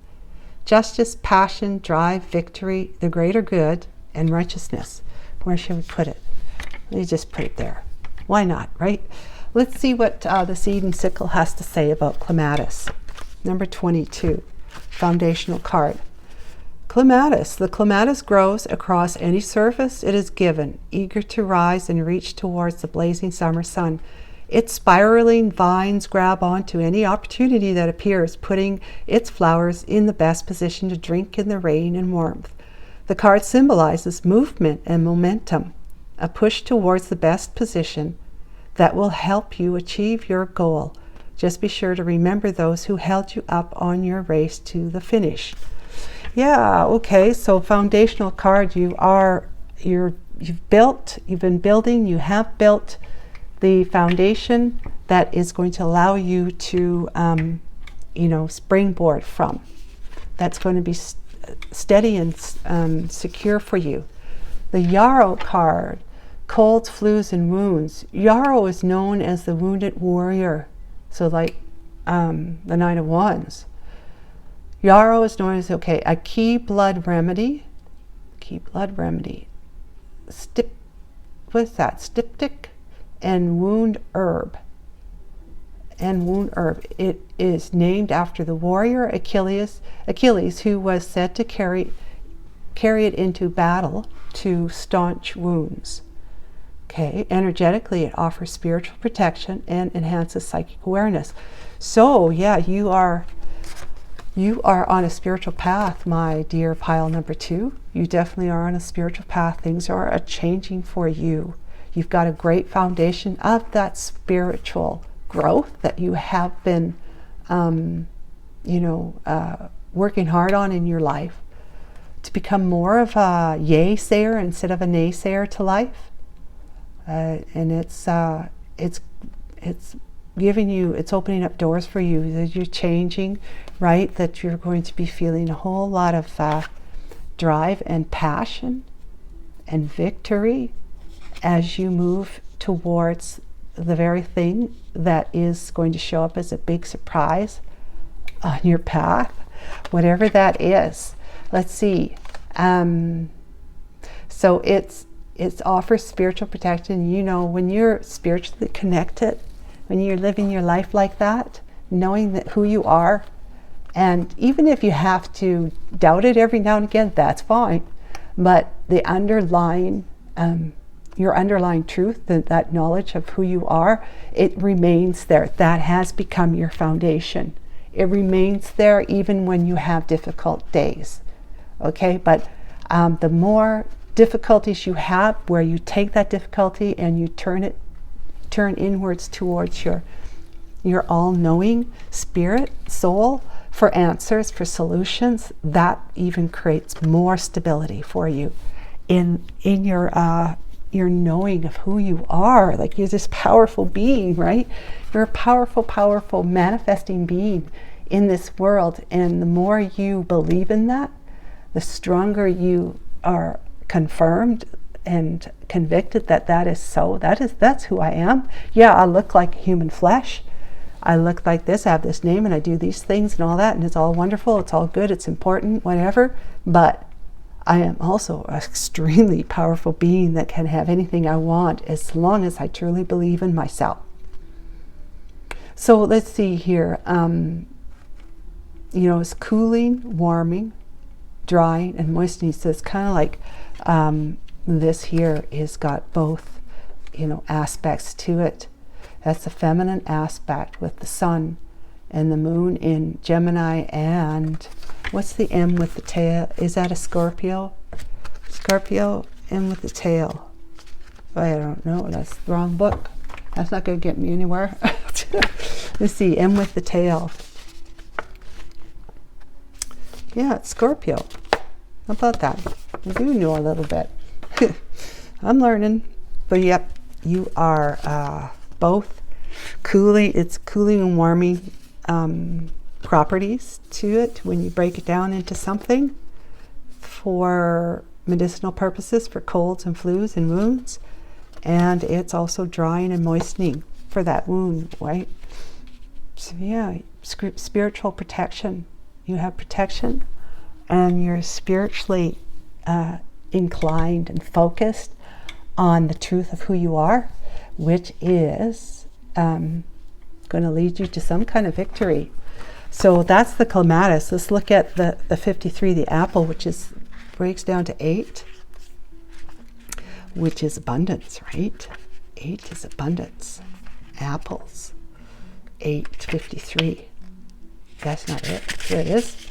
Justice, passion, drive, victory, the greater good, and righteousness. Where should we put it? Let me just put it there. Why not, right? Let's see what the seed and sickle has to say about Clematis. Number 22, foundational card. Clematis. The clematis grows across any surface it is given, eager to rise and reach towards the blazing summer sun. Its spiraling vines grab onto any opportunity that appears, putting its flowers in the best position to drink in the rain and warmth. The card symbolizes movement and momentum, a push towards the best position that will help you achieve your goal. Just be sure to remember those who held you up on your race to the finish. Yeah, okay, so foundational card, you have been building, you have built the foundation that is going to allow you to, springboard from. That's going to be steady and secure for you. The Yarrow card, colds, flus, and wounds. Yarrow is known as the wounded warrior. So like the Nine of Wands. Yarrow is known as, a key blood remedy. What's that? Styptic and wound herb. It is named after the warrior Achilles, who was said to carry it into battle to staunch wounds. Okay, energetically it offers spiritual protection and enhances psychic awareness. So yeah, you are on a spiritual path, my dear pile number 2. You definitely are on a spiritual path. Things are changing for you. You've got a great foundation of that spiritual growth that you have been, working hard on in your life to become more of a yay-sayer instead of a naysayer to life. And it's giving you, it's opening up doors for you that you're changing, right? That you're going to be feeling a whole lot of drive and passion and victory as you move towards the very thing that is going to show up as a big surprise on your path, whatever that is. Let's see. So it offers spiritual protection. When you're spiritually connected, when you're living your life like that, knowing that who you are, and even if you have to doubt it every now and again, that's fine. But the underlying, your underlying truth, that knowledge of who you are, it remains there. That has become your foundation. It remains there even when you have difficult days. Okay, but the more difficulties you have, where you take that difficulty and you turn inwards towards your all-knowing spirit, soul, for answers, for solutions, that even creates more stability for you in your knowing of who you are. Like, you're this powerful being, right? You're a powerful, powerful manifesting being in this world. And the more you believe in that, the stronger you are confirmed and convicted that that is so. That's who I am. Yeah, I look like human flesh. I look like this, I have this name, and I do these things and all that, and it's all wonderful, it's all good, it's important, whatever. But I am also an extremely powerful being that can have anything I want as long as I truly believe in myself. So let's see here. It's cooling, warming, drying, and moistening. So it's kind of like this here is got both, aspects to it. That's the feminine aspect with the sun and the moon in Gemini, and what's the M with the tail? Is that a Scorpio? Scorpio, M with the tail. I don't know, that's the wrong book. That's not going to get me anywhere. Let's see, M with the tail. Yeah, it's Scorpio. How about that? I do know a little bit. I'm learning. But yep, you are both cooling. It's cooling and warming properties to it when you break it down into something for medicinal purposes, for colds and flus and wounds. And it's also drying and moistening for that wound, right? So yeah, spiritual protection. You have protection, and you're spiritually inclined and focused on the truth of who you are, which is going to lead you to some kind of victory. So that's the clematis. Let's look at the 53, the apple, which breaks down to 8, which is abundance, right? 8 is abundance. Apples. 853. That's not it. Here it is.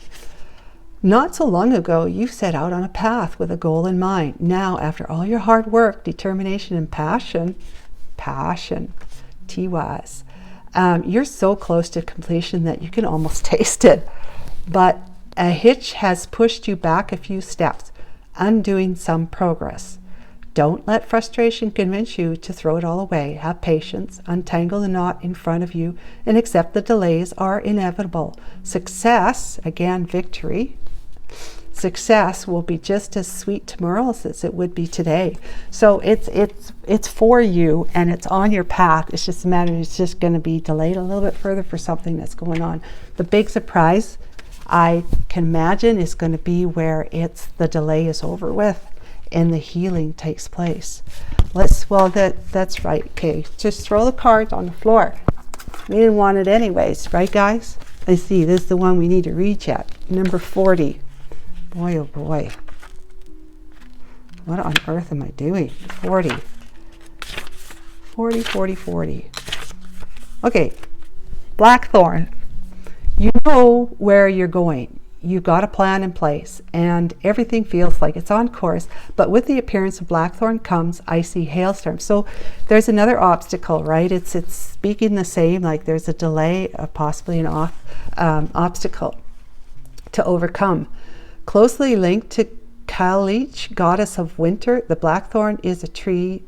Not so long ago, you set out on a path with a goal in mind. Now, after all your hard work, determination, and passion, T-wise, you're so close to completion that you can almost taste it. But a hitch has pushed you back a few steps, undoing some progress. Don't let frustration convince you to throw it all away. Have patience, untangle the knot in front of you, and accept the delays are inevitable. Success, again, victory, success will be just as sweet tomorrow as it would be today. So it's for you, and it's on your path. It's just a matter, it's just going to be delayed a little bit further for something that's going on. The big surprise, I can imagine, is going to be where the delay is over with and the healing takes place. That's right. Okay, just throw the cards on the floor. We didn't want it anyways, right, guys? Let's see, this is the one we need to reach at. Number 40. Boy, oh boy. What on earth am I doing? 40. 40, 40, 40. Okay, Blackthorn. You know where you're going. You've got a plan in place, and everything feels like it's on course. But with the appearance of Blackthorn comes icy hailstorm. So there's another obstacle, right? It's speaking the same, like there's a delay, possibly an obstacle to overcome. Closely linked to Kalich, goddess of winter, the Blackthorn is a tree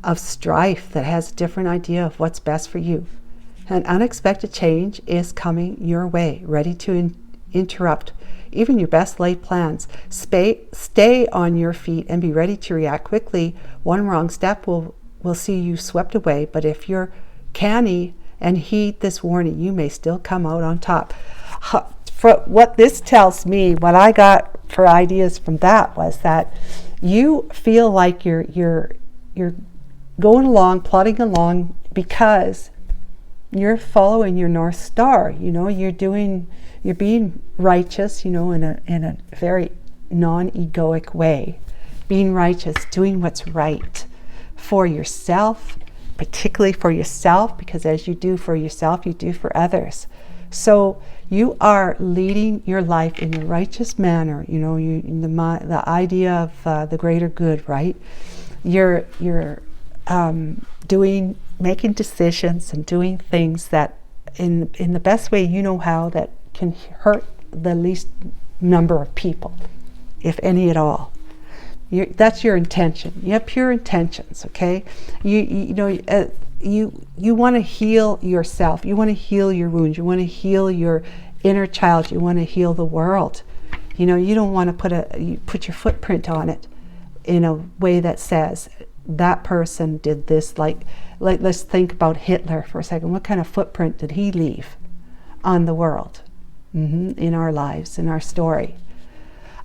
of strife that has a different idea of what's best for you. An unexpected change is coming your way, ready to interrupt even your best laid plans. Stay on your feet and be ready to react quickly. One wrong step will see you swept away, but if you're canny and heed this warning, you may still come out on top. For what this tells me, what I got for ideas from that was that you feel like you're going along, plodding along, because you're following your North Star. You're being righteous, in a very non-egoic way. Being righteous, doing what's right for yourself, particularly for yourself, because as you do for yourself, you do for others. So you are leading your life in a righteous manner, the idea of the greater good, right? You're making decisions and doing things that in the best way you know how, that can hurt the least number of people, if any at all. That's your intention. You have pure intentions, okay? You want to heal yourself. You want to heal your wounds. You want to heal your inner child. You want to heal the world. You don't want to put your footprint on it in a way that says that person did this. Like let's think about Hitler for a second. What kind of footprint did he leave on the world, in our lives, in our story?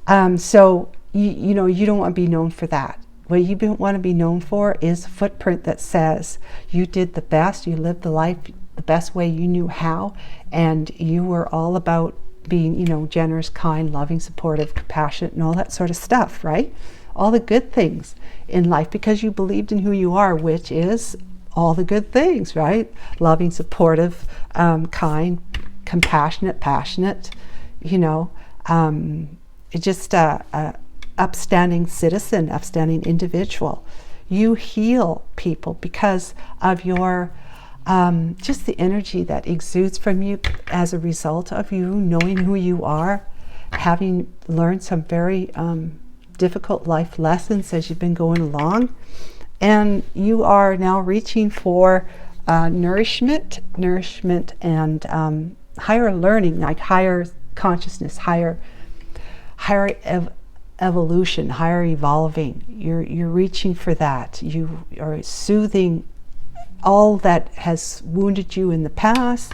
So you don't want to be known for that. What you want to be known for is a footprint that says you did the best, you lived the life the best way you knew how, and you were all about being, generous, kind, loving, supportive, compassionate, and all that sort of stuff, right? All the good things in life, because you believed in who you are, which is all the good things, right? Loving, supportive, kind, compassionate, passionate, just upstanding citizen, upstanding individual. You heal people because of your just the energy that exudes from you as a result of you knowing who you are, having learned some very difficult life lessons as you've been going along, and you are now reaching for nourishment and higher learning, like higher consciousness, higher evolution, higher evolving. You're reaching for that. You are soothing all that has wounded you in the past.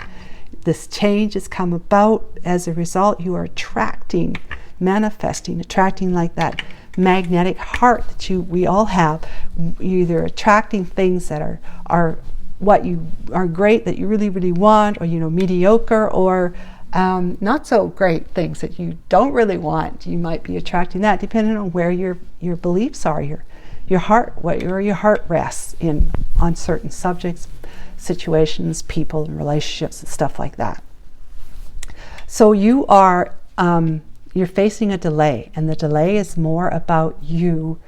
This change has come about as a result. You are attracting, manifesting, attracting like that magnetic heart that we all have. You're either attracting things that are what you are great, that you really, really want, or mediocre, or not so great things that you don't really want. You might be attracting that depending on where your beliefs are, your heart, where your heart rests on certain subjects, situations, people, and relationships and stuff like that. So you are you're facing a delay, and the delay is more about you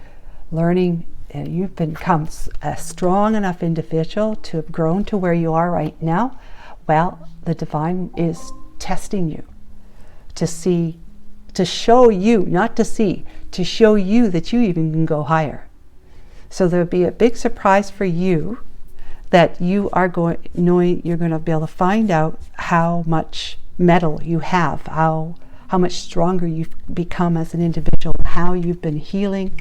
learning. And you've become a strong enough individual to have grown to where you are right now. Well, the divine is testing you to show you, not to see, to show you that you even can go higher. So there'll be a big surprise for you that you are you're going to be able to find out how much mettle you have, how much stronger you've become as an individual, how you've been healing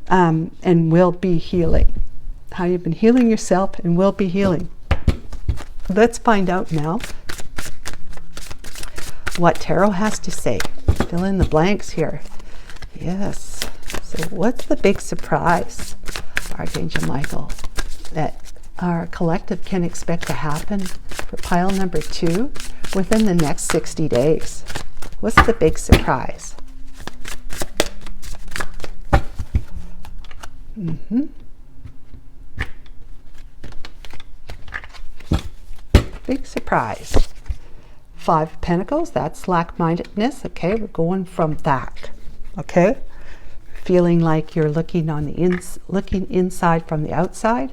and will be healing, how you've been healing yourself and will be healing. Let's find out now what Tarot has to say. Fill in the blanks here. Yes. So what's the big surprise, Archangel Michael, that our collective can expect to happen for pile number 2 within the next 60 days? What's the big surprise? Big surprise. 5 of Pentacles, that's lack-mindedness. Okay, we're going from that. Okay, feeling like you're looking on looking inside from the outside,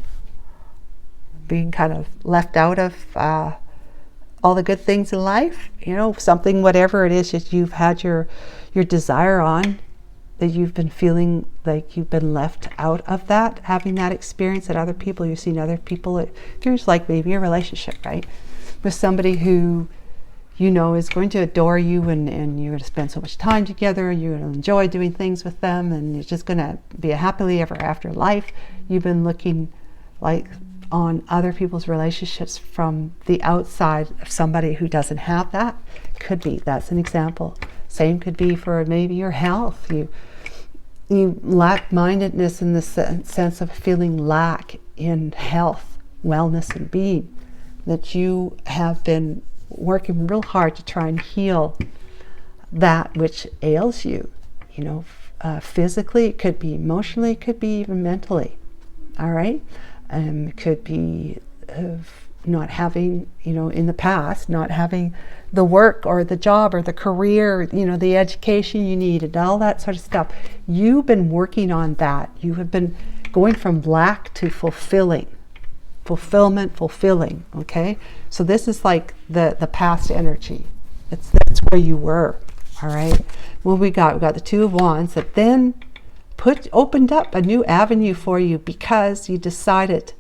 being kind of left out of all the good things in life. Something, whatever it is that you've had your desire on, that you've been feeling like you've been left out of that, having that experience that other people, you've seen other people, there's like maybe a relationship, right, with somebody who is going to adore you, and you're going to spend so much time together, you're going to enjoy doing things with them, and it's just going to be a happily ever after life. You've been looking like on other people's relationships from the outside of somebody who doesn't have that. Could be, that's an example. Same could be for maybe your health. You lack-mindedness in the sense of feeling lack in health, wellness, and being, that you have been working real hard to try and heal that which ails you, physically, it could be emotionally, it could be even mentally. All right, it could be not having, in the past, not having the work or the job or the career, the education you needed, all that sort of stuff. You've been working on that. You have been going from lack to fulfilling. Fulfillment, fulfilling, okay? So this is like the past energy That's where you were. All right. Well, we got the Two of Wands that then opened up a new avenue for you, because you decided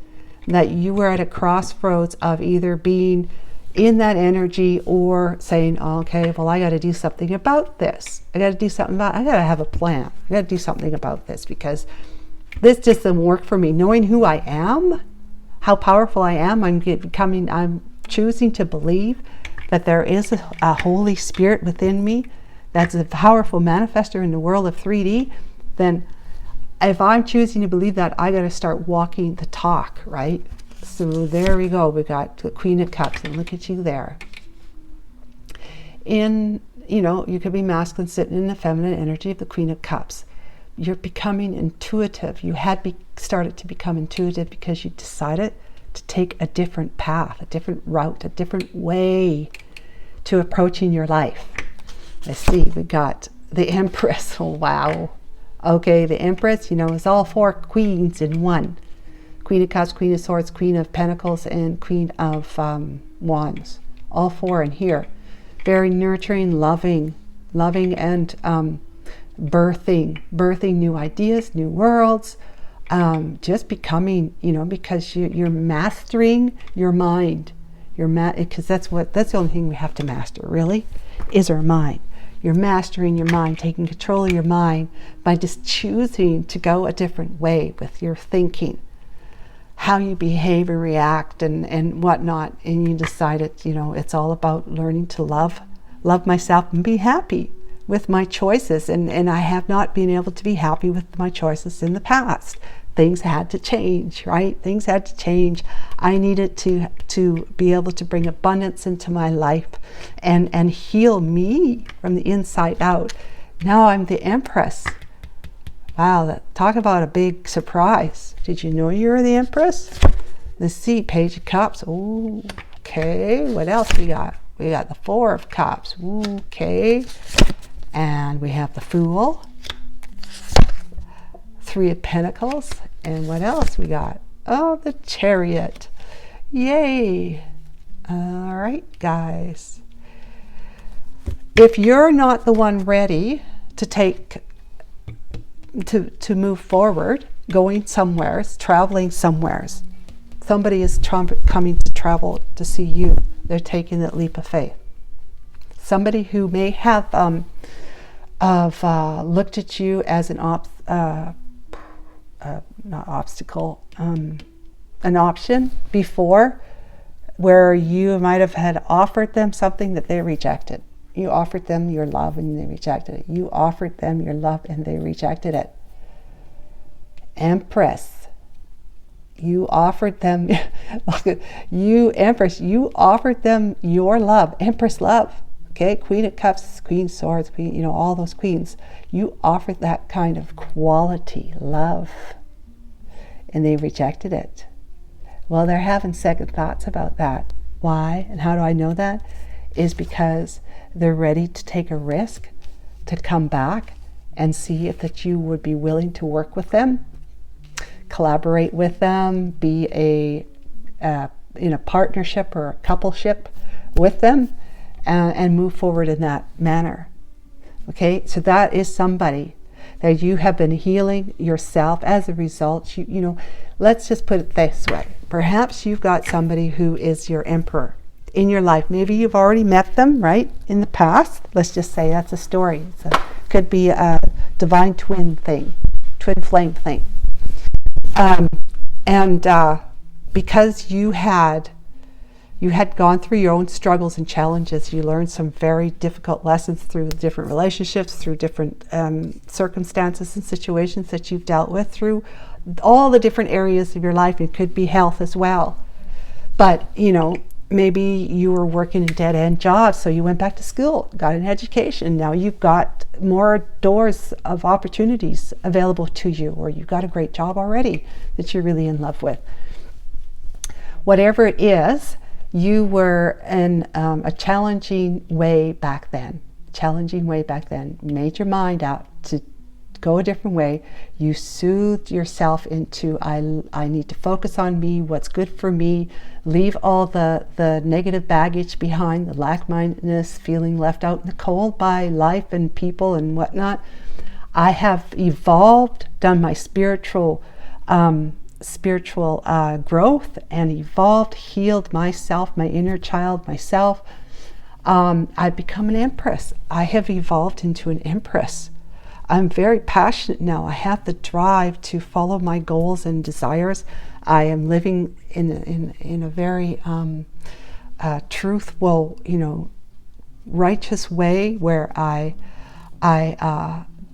that you were at a crossroads of either being in that energy or saying, oh, okay, well, I got to do something about this. I got to have a plan. I got to do something about this, because this just doesn't work for me. Knowing who I am, how powerful I am, I'm choosing to believe that there is a Holy Spirit within me that's a powerful manifester in the world of 3D. Then if I'm choosing to believe that, I got to start walking the talk, right? So there we go. We got the Queen of Cups, and look at you there. You could be masculine, sitting in the feminine energy of the Queen of Cups. You're becoming intuitive. You had started to become intuitive because you decided to take a different path, a different route, a different way to approaching your life. Let's see, we got the Empress. Oh, wow. Okay, the Empress, is all four queens in one. Queen of Cups, Queen of Swords, Queen of Pentacles, and Queen of Wands. All four in here. Very nurturing, loving, and birthing new ideas, new worlds. Just becoming, because you're mastering your mind. Because that's the only thing we have to master, really, is our mind. You're mastering your mind, taking control of your mind by just choosing to go a different way with your thinking, how you behave and react and whatnot. And you decided, it's all about learning to love myself and be happy with my choices. And I have not been able to be happy with my choices in the past. Things had to change, right? Things had to change. I needed to be able to bring abundance into my life and heal me from the inside out. Now I'm the Empress. Wow, talk about a big surprise. Did you know you were the Empress? Let's see, Page of Cups. Ooh, okay, what else we got? We got the Four of Cups. Ooh, okay. And we have the Fool. Three of Pentacles. And what else we got? Oh, the Chariot. Yay. All right, guys. If you're not the one ready to move forward, going somewheres, traveling somewheres, somebody is coming to travel to see you. They're taking that leap of faith. Somebody who may have looked at you as an option before, where you might have had offered them something that they rejected. You offered them your love and they rejected it. You offered them your love and they rejected it. Empress, you offered them, Empress, you offered them your love, Empress love. Okay, Queen of Cups, Queen of Swords, Queen, all those queens. You offered that kind of quality love, and they rejected it. Well, they're having second thoughts about that. Why? And how do I know that? Is because they're ready to take a risk to come back and see if that you would be willing to work with them, collaborate with them, be in a partnership or a coupleship with them, and move forward in that manner. Okay, so that is somebody that you have been healing yourself as a result. Let's just put it this way. Perhaps you've got somebody who is your emperor in your life. Maybe you've already met them, right, in the past. Let's just say that's a story. Could be a divine twin flame thing. Because you had gone through your own struggles and challenges, you learned some very difficult lessons through different relationships, through different circumstances and situations that you've dealt with, through all the different areas of your life. It could be health as well. But, maybe you were working in dead-end jobs, so you went back to school, got an education. Now you've got more doors of opportunities available to you, or you've got a great job already that you're really in love with. Whatever it is, you were in a challenging way back then. You made your mind up to go a different way. You soothed yourself into, I need to focus on me, what's good for me, leave all the negative baggage behind, the lack-mindedness, feeling left out in the cold by life and people and whatnot. I have evolved, done my spiritual growth and evolved, healed myself, my inner child, myself. I've become an empress. I have evolved into an empress. I'm very passionate now. I have the drive to follow my goals and desires. I am living in a very truthful, righteous way where I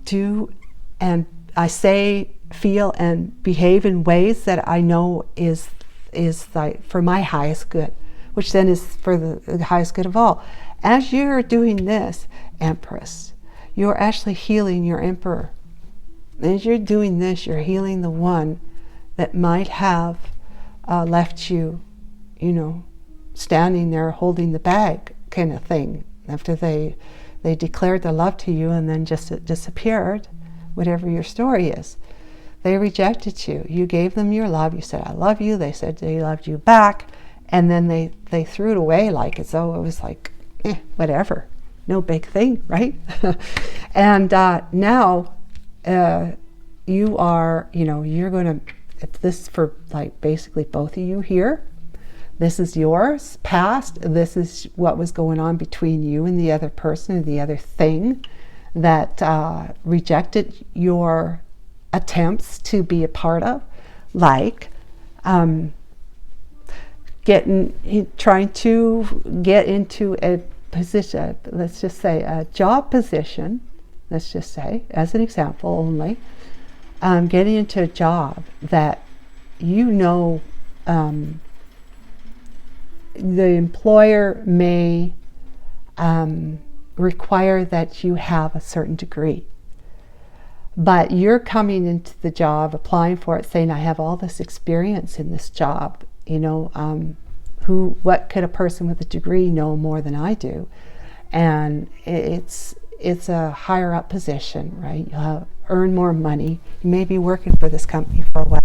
do and I say, feel, and behave in ways that I know is like for my highest good, which then is for the highest good of all. As you're doing this, Empress, you're actually healing your Emperor. As you're doing this, you're healing the one that might have left you, standing there holding the bag kind of thing after they declared their love to you and then just disappeared, whatever your story is. They rejected you. You gave them your love. You said, I love you. They said they loved you back. And then they threw it away like as though it was like, whatever. No big thing, right? And now you are, you're going to, if this is for like basically both of you here, this is yours past. This is what was going on between you and the other person or the other thing that rejected your attempts to be a part of, like trying to get into a position, let's just say a job position, let's just say as an example only, getting into a job that the employer may require that you have a certain degree. But you're coming into the job, applying for it, saying, I have all this experience in this job. What could a person with a degree know more than I do? And it's a higher up position, right? You'll earn more money. You may be working for this company for a while.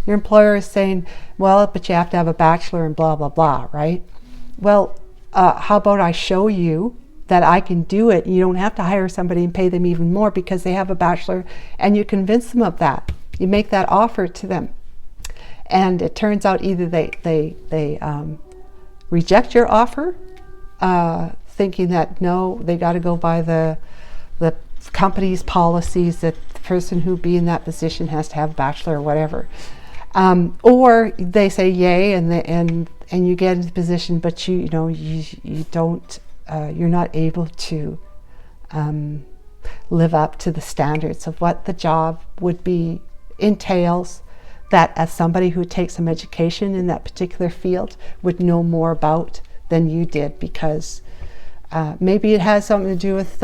Your employer is saying, well, but you have to have a bachelor and blah, blah, blah, right? Well, how about I show you that I can do it. You don't have to hire somebody and pay them even more because they have a bachelor, and you convince them of that. You make that offer to them. And it turns out either they reject your offer, thinking that no, they got to go by the company's policies that the person who be in that position has to have a bachelor or whatever. Or they say yay and you get into the position, but you don't. You're not able to live up to the standards of what the job would be entails, that as somebody who takes some education in that particular field would know more about than you did, because maybe it has something to do with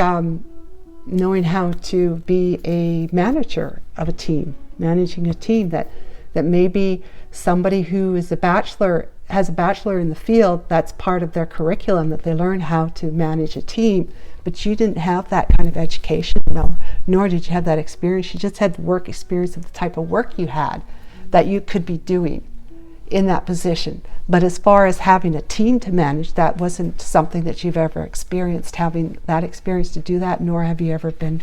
knowing how to be a manager of a team, managing a team, that maybe somebody who is has a bachelor in the field, that's part of their curriculum, that they learn how to manage a team, but you didn't have that kind of education, nor did you have that experience. You just had the work experience of the type of work you had that you could be doing in that position. But as far as having a team to manage, that wasn't something that you've ever experienced, having that experience to do that, nor have you ever been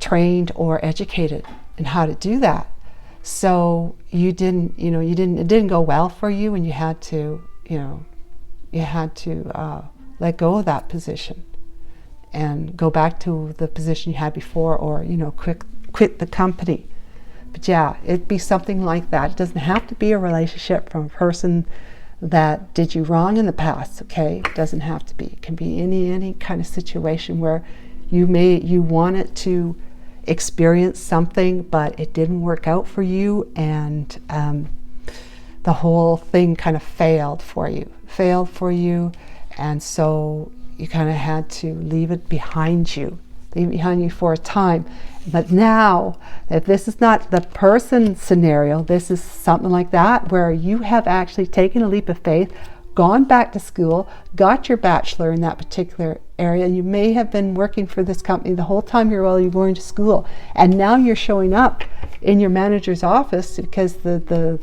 trained or educated in how to do that. So it didn't go well for you, and you had to let go of that position and go back to the position you had before, or quit the company. But yeah, it'd be something like that. It doesn't have to be a relationship from a person that did you wrong in the past, okay? It doesn't have to be. It can be any kind of situation where you wanted to experience something, but it didn't work out for you, and the whole thing kind of failed for you, and so you kind of had to leave it behind you for a time. But now, if this is not the person scenario, this is something like that, where you have actually taken a leap of faith, gone back to school, got your bachelor in that particular area, and you may have been working for this company the whole time while you're going to school, and now you're showing up in your manager's office because the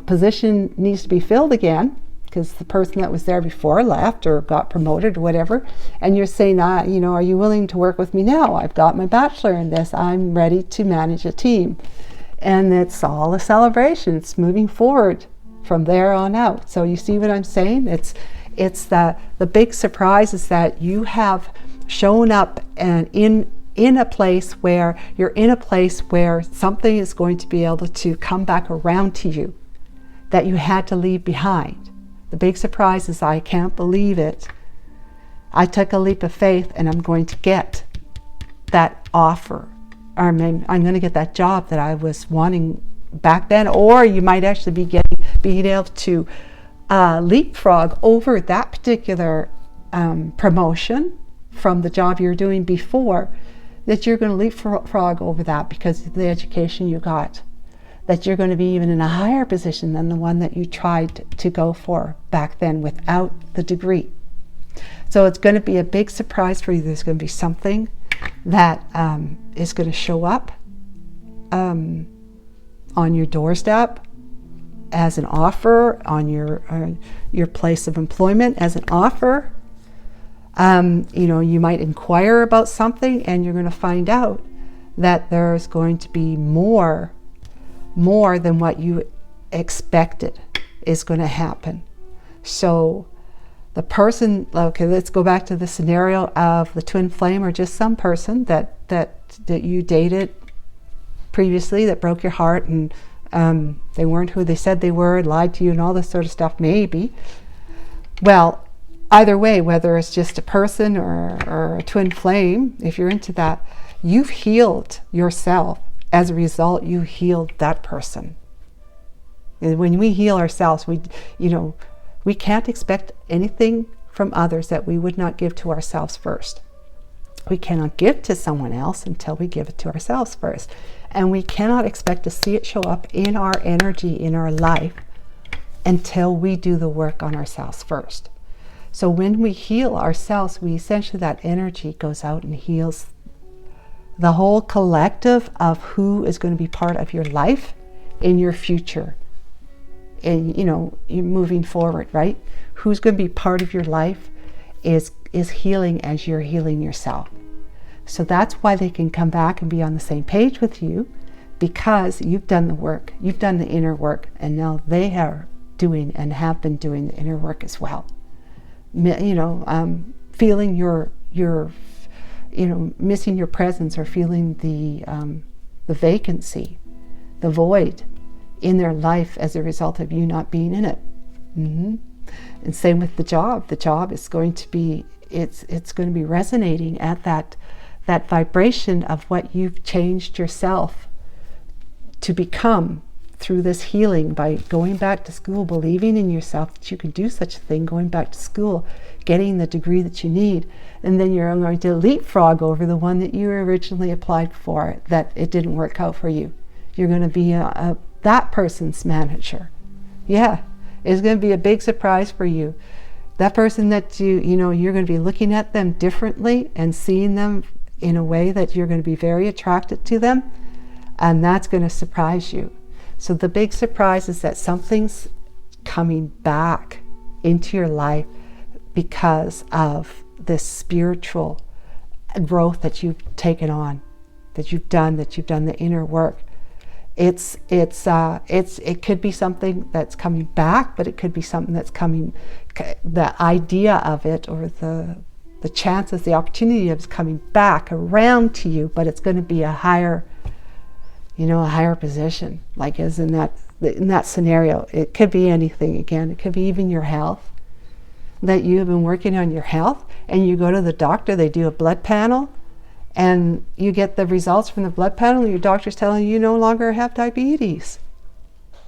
position needs to be filled again because the person that was there before left or got promoted or whatever, and you're saying, you know, are you willing to work with me now? I've got my bachelor in this. I'm ready to manage a team. And it's all a celebration. It's moving forward from there on out. So you see what I'm saying? It's the big surprise is that you have shown up and in a place where you're in a place where something is going to be able to come back around to you that you had to leave behind. The big surprise is, I can't believe it. I took a leap of faith and I'm going to get that offer. Or I'm going to get that job that I was wanting back then. Or you might actually be being able to leapfrog over that particular promotion from the job you were doing before, that you're going to leapfrog over that because of the education you got, that you're going to be even in a higher position than the one that you tried to go for back then without the degree. So it's going to be a big surprise for you. There's going to be something that is going to show up on your doorstep as an offer, on your place of employment as an offer. You know, you might inquire about something and you're going to find out that there's going to be more than what you expected is going to happen. So the person, okay, let's go back to the scenario of the twin flame or just some person that you dated previously that broke your heart and they weren't who they said they were, lied to you and all this sort of stuff, maybe. Well, either way, whether it's just a person or a twin flame, if you're into that, you've healed yourself. As a result, you healed that person. And when we heal ourselves, we can't expect anything from others that we would not give to ourselves first. We cannot give to someone else until we give it to ourselves first. And we cannot expect to see it show up in our energy, in our life, until we do the work on ourselves first. So when we heal ourselves, essentially that energy goes out and heals the whole collective of who is going to be part of your life in your future. And you're moving forward, right? Who's going to be part of your life is healing as you're healing yourself. So that's why they can come back and be on the same page with you, because you've done the work, you've done the inner work, and now they are doing and have been doing the inner work as well. Feeling your missing your presence or feeling the vacancy, the void in their life as a result of you not being in it. Mm-hmm. And same with the job. The job is going to be, it's going to be resonating at that vibration of what you've changed yourself to become through this healing by going back to school, believing in yourself that you can do such a thing, going back to school, getting the degree that you need, and then you're going to leapfrog over the one that you originally applied for that it didn't work out for you. You're going to be that person's manager. Yeah, it's going to be a big surprise for you. That person that you're going to be looking at them differently and seeing them in a way that you're going to be very attracted to them, and that's going to surprise you. So the big surprise is that something's coming back into your life because of this spiritual growth that you've taken on, that you've done the inner work. It could be something that's coming back, but it could be something that's coming, the idea of it or the chances, the opportunity of it's coming back around to you, but it's going to be a higher position, like as in that scenario. It could be anything. Again, it could be even your health, that you have been working on your health and you go to the doctor, they do a blood panel and you get the results from the blood panel and your doctor's telling you no longer have diabetes.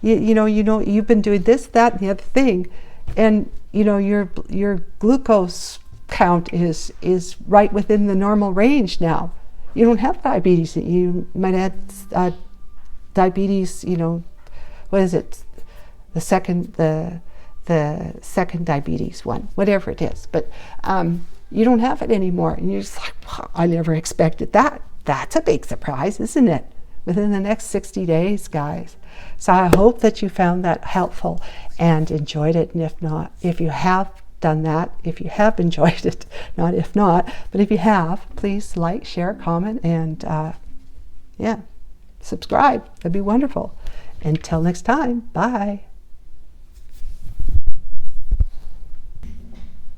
You've been doing this, that, and the other thing, and your glucose count is right within the normal range now. You don't have diabetes. You might have diabetes, what is it? The second diabetes one, whatever it is. But you don't have it anymore. And you're just like, wow, I never expected that. That's a big surprise, isn't it? Within the next 60 days, guys. So I hope that you found that helpful and enjoyed it. And if not, if you have done that, if you have enjoyed it, not if not, but if you have, please like, share, comment, and yeah, subscribe. That'd be wonderful. Until next time, bye.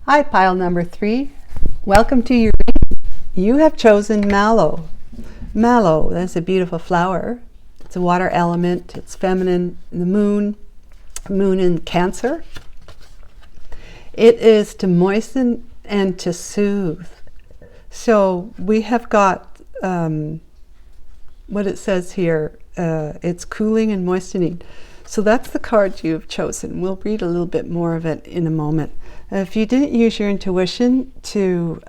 Hi, pile number 3. Welcome to your reading. You have chosen Mallow. Mallow, that's a beautiful flower. It's a water element. It's feminine. The moon in Cancer. It is to moisten and to soothe. So we have got what it says here. It's cooling and moistening. So that's the card you've chosen. We'll read a little bit more of it in a moment. If you didn't use your intuition to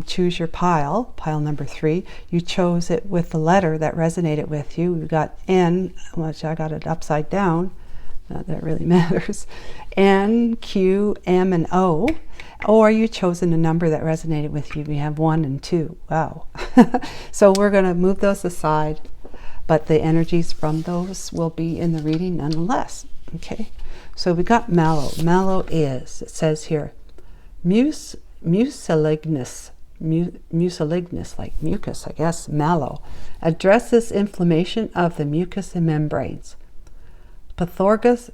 choose your pile number 3, you chose it with the letter that resonated with you. We got N, which I got it upside down. Not that really matters. N, Q, M, and O. Or you chosen a number that resonated with you. We have 1 and 2. Wow. So we're going to move those aside, but the energies from those will be in the reading nonetheless. Okay. So we got Mallow. Mallow is, it says here, mucilaginous, like mucus, I guess. Mallow addresses inflammation of the mucous and membranes. Pythagoras,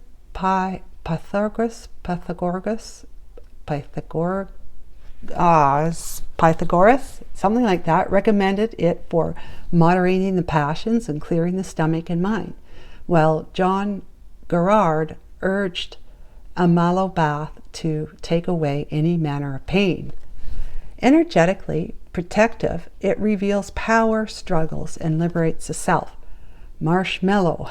something like that, recommended it for moderating the passions and clearing the stomach and mind. Well, John Gerard urged a mallow bath to take away any manner of pain. Energetically protective, it reveals power, struggles, and liberates the self. Marshmallow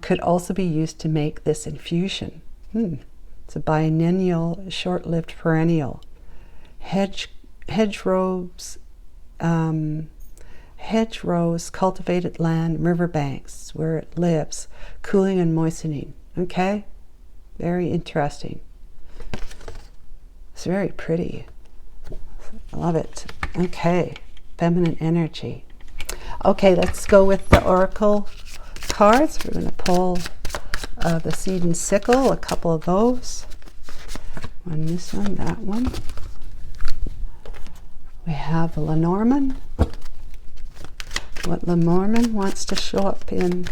could also be used to make this infusion. It's a biennial, short-lived perennial. Hedgerows, cultivated land, riverbanks, where it lives, cooling and moistening. Okay? Very interesting. It's very pretty. I love it. Okay. Feminine energy. Okay, let's go with the oracle cards. We're going to pull the Seed and Sickle, a couple of those. One, this one, that one. We have Lenormand. What Lenormand wants to show up in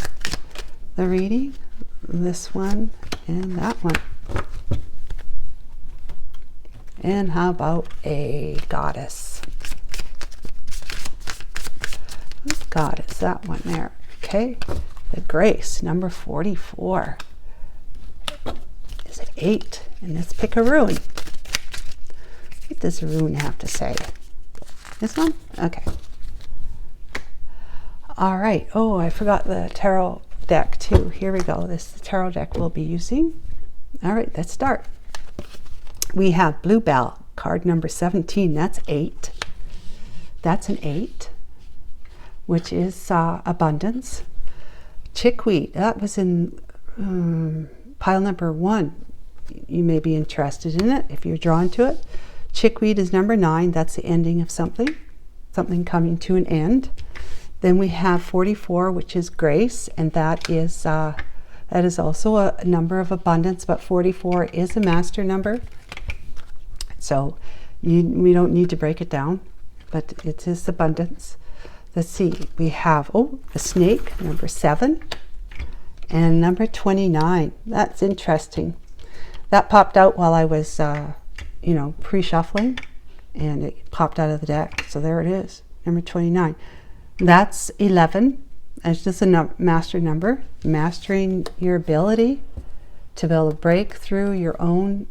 the reading. This one and that one. And how about a goddess? Who's goddess? That one there. Okay. The Grace, number 44. Is it 8? And let's pick a rune. What does a rune have to say? This one? Okay. All right. Oh, I forgot the tarot deck too. Here we go. This is the tarot deck we'll be using. All right, let's start. We have Bluebell, card number 17. That's 8. That's an 8, which is abundance. Chickweed, that was in pile number 1. You may be interested in it if you're drawn to it. Chickweed is number 9. That's the ending of something coming to an end. Then we have 44, which is grace, and that is also a number of abundance, but 44 is a master number. So we don't need to break it down, but it is abundance. Let's see, we have, the snake, number 7, and number 29. That's interesting. That popped out while I was, pre-shuffling, and it popped out of the deck. So there it is, number 29. That's 11. It's just a master number, mastering your ability to be able to break through your own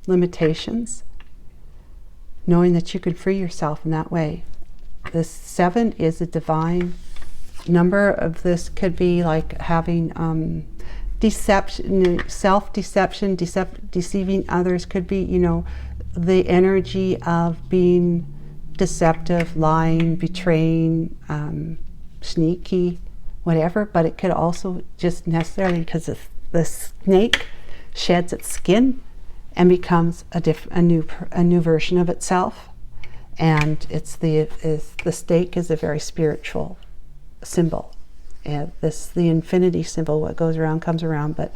limitations, knowing that you could free yourself in that way. The 7 is a divine number. Of this could be like having deception, self-deception, deceiving others. Could be, the energy of being deceptive, lying, betraying, sneaky, whatever. But it could also just necessarily, because the snake sheds its skin, and becomes a new version of itself. And the stake is a very spiritual symbol. And the infinity symbol, what goes around comes around, but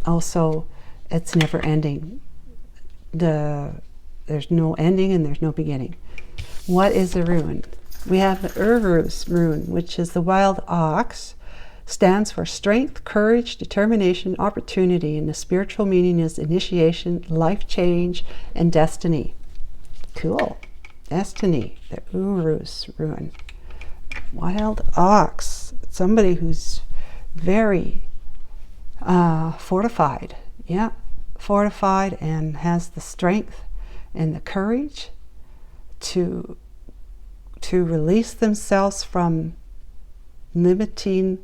also it's never ending. There's no ending and there's no beginning. What is a rune? We have the Uruz rune, which is the wild ox. Stands for strength, courage, determination, opportunity, and the spiritual meaning is initiation, life change, and destiny. Cool. Destiny, the Uruz rune. Wild ox, somebody who's very fortified. Yeah, fortified and has the strength and the courage to release themselves from limiting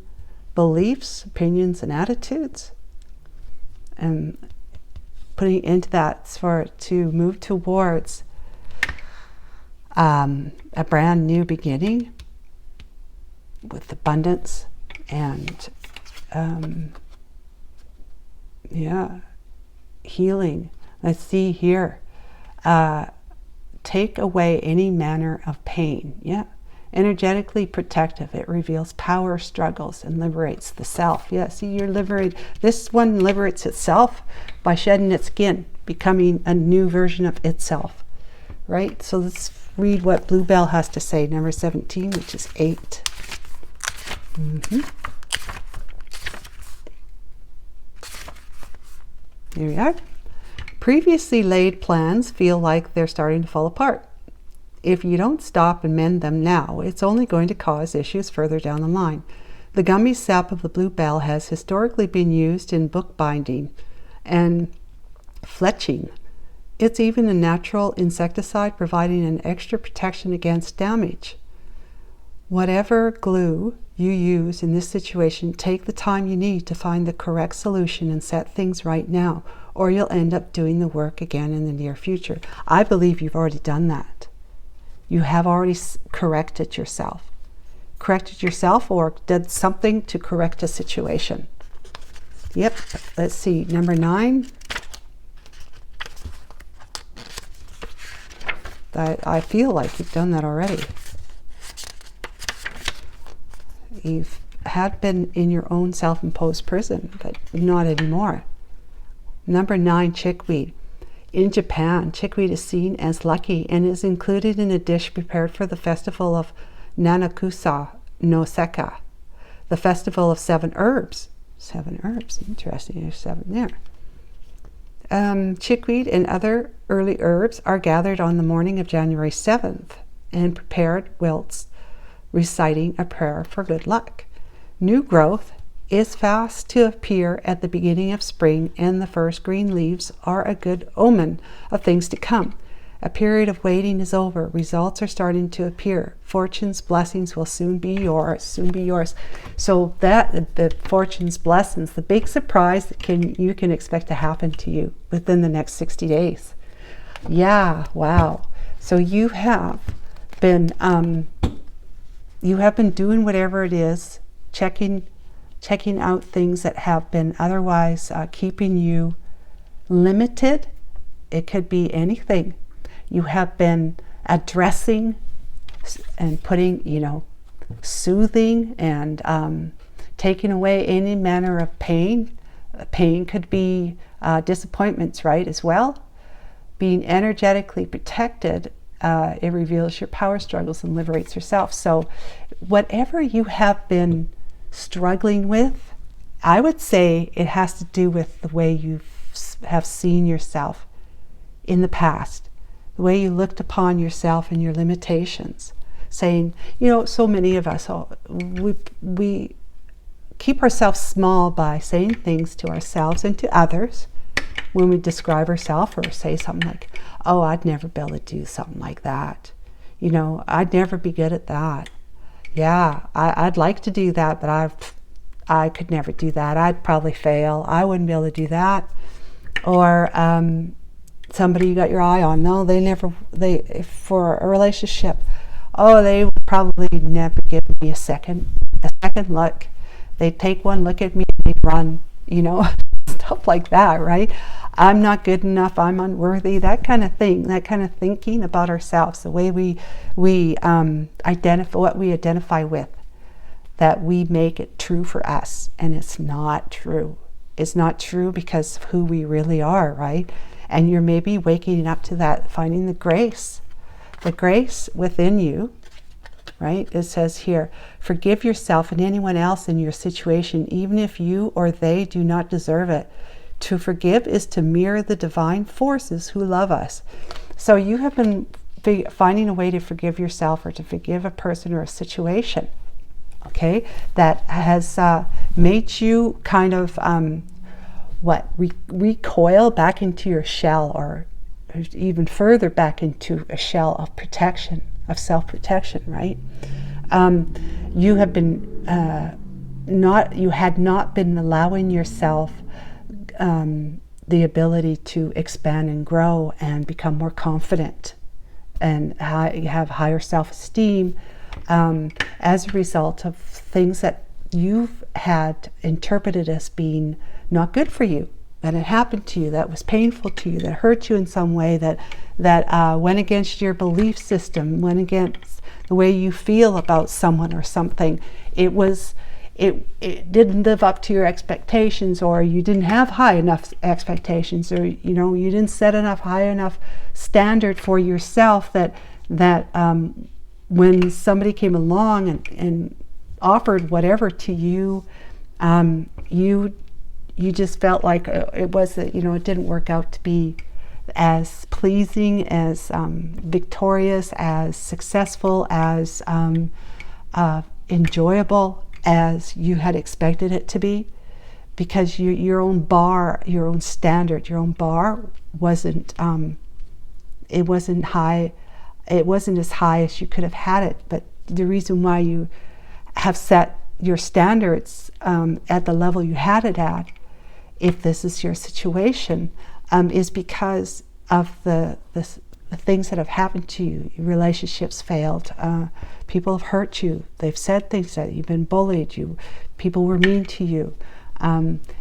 beliefs, opinions, and attitudes, and putting into that to move towards a brand new beginning with abundance and healing. Let's see here. Take away any manner of pain. Yeah. Energetically protective. It reveals power, struggles, and liberates the self. Yeah, see, you're liberated. This one liberates itself by shedding its skin, becoming a new version of itself. Right? So let's read what Bluebell has to say, number 17, which is 8. Here we are. Previously laid plans feel like they're starting to fall apart. If you don't stop and mend them now, it's only going to cause issues further down the line. The gummy sap of the bluebell has historically been used in bookbinding and fletching. It's even a natural insecticide, providing an extra protection against damage. Whatever glue you use in this situation, take the time you need to find the correct solution and set things right now, or you'll end up doing the work again in the near future. I believe you've already done that. You have already corrected yourself. Corrected yourself or did something to correct a situation. Yep, let's see, number 9. I feel like you've done that already. You've had been in your own self-imposed prison, but not anymore. Number 9, chickweed. In Japan, chickweed is seen as lucky and is included in a dish prepared for the festival of Nanakusa no Seka, the festival of 7 herbs. 7 herbs, interesting, there's 7 there. Chickweed and other early herbs are gathered on the morning of January 7th and prepared whilst reciting a prayer for good luck. New growth is fast to appear at the beginning of spring, and the first green leaves are a good omen of things to come. A period of waiting is over. Results are starting to appear. Fortune's blessings will soon be yours. So that the fortune's blessings, the big surprise that you can expect to happen to you within the next 60 days. Yeah, wow. So you have been doing whatever it is, checking out things that have been otherwise keeping you limited. It could be anything. You have been addressing and putting, soothing and taking away any manner of pain. Pain could be disappointments, right, as well. Being energetically protected, it reveals your power struggles and liberates yourself. So whatever you have been struggling with, I would say it has to do with the way you have seen yourself in the past, the way you looked upon yourself and your limitations, saying, so many of us, we keep ourselves small by saying things to ourselves and to others when we describe ourselves or say something like, oh, I'd never be able to do something like that. I'd never be good at that. Yeah, I'd like to do that, but I could never do that. I'd probably fail. I wouldn't be able to do that. Or somebody you got your eye on. No, for a relationship, they would probably never give me a second look. They'd take one look at me and they'd run, stuff like that, right? I'm not good enough, I'm unworthy, that kind of thing, that kind of thinking about ourselves, the way we identify what we identify with, that we make it true for us, and it's not true. It's not true because of who we really are, right? And you're maybe waking up to that, finding the grace within you, right? It says here, forgive yourself and anyone else in your situation, even if you or they do not deserve it. To forgive is to mirror the divine forces who love us. So you have been finding a way to forgive yourself or to forgive a person or a situation, okay, that has made you kind of recoil back into your shell, or even further back into a shell of protection, of self-protection, right? You have been you had not been allowing yourself the ability to expand and grow and become more confident, and you have higher self-esteem as a result of things that you've had interpreted as being not good for you, that had happened to you, that was painful to you, that hurt you in some way, that went against your belief system, went against the way you feel about someone or something. It didn't live up to your expectations, or you didn't have high enough expectations, or you didn't set high enough standard for yourself that when somebody came along and offered whatever to you, you just felt like it didn't work out to be as pleasing, as victorious, as successful, as enjoyable as you had expected it to be, because your own bar, your own standard, your own bar wasn't high. It wasn't as high as you could have had it. But the reason why you have set your standards at the level you had it at, if this is your situation, is because of the things that have happened to you. Your relationships failed. People have hurt you. They've said things that you've been bullied. People were mean to you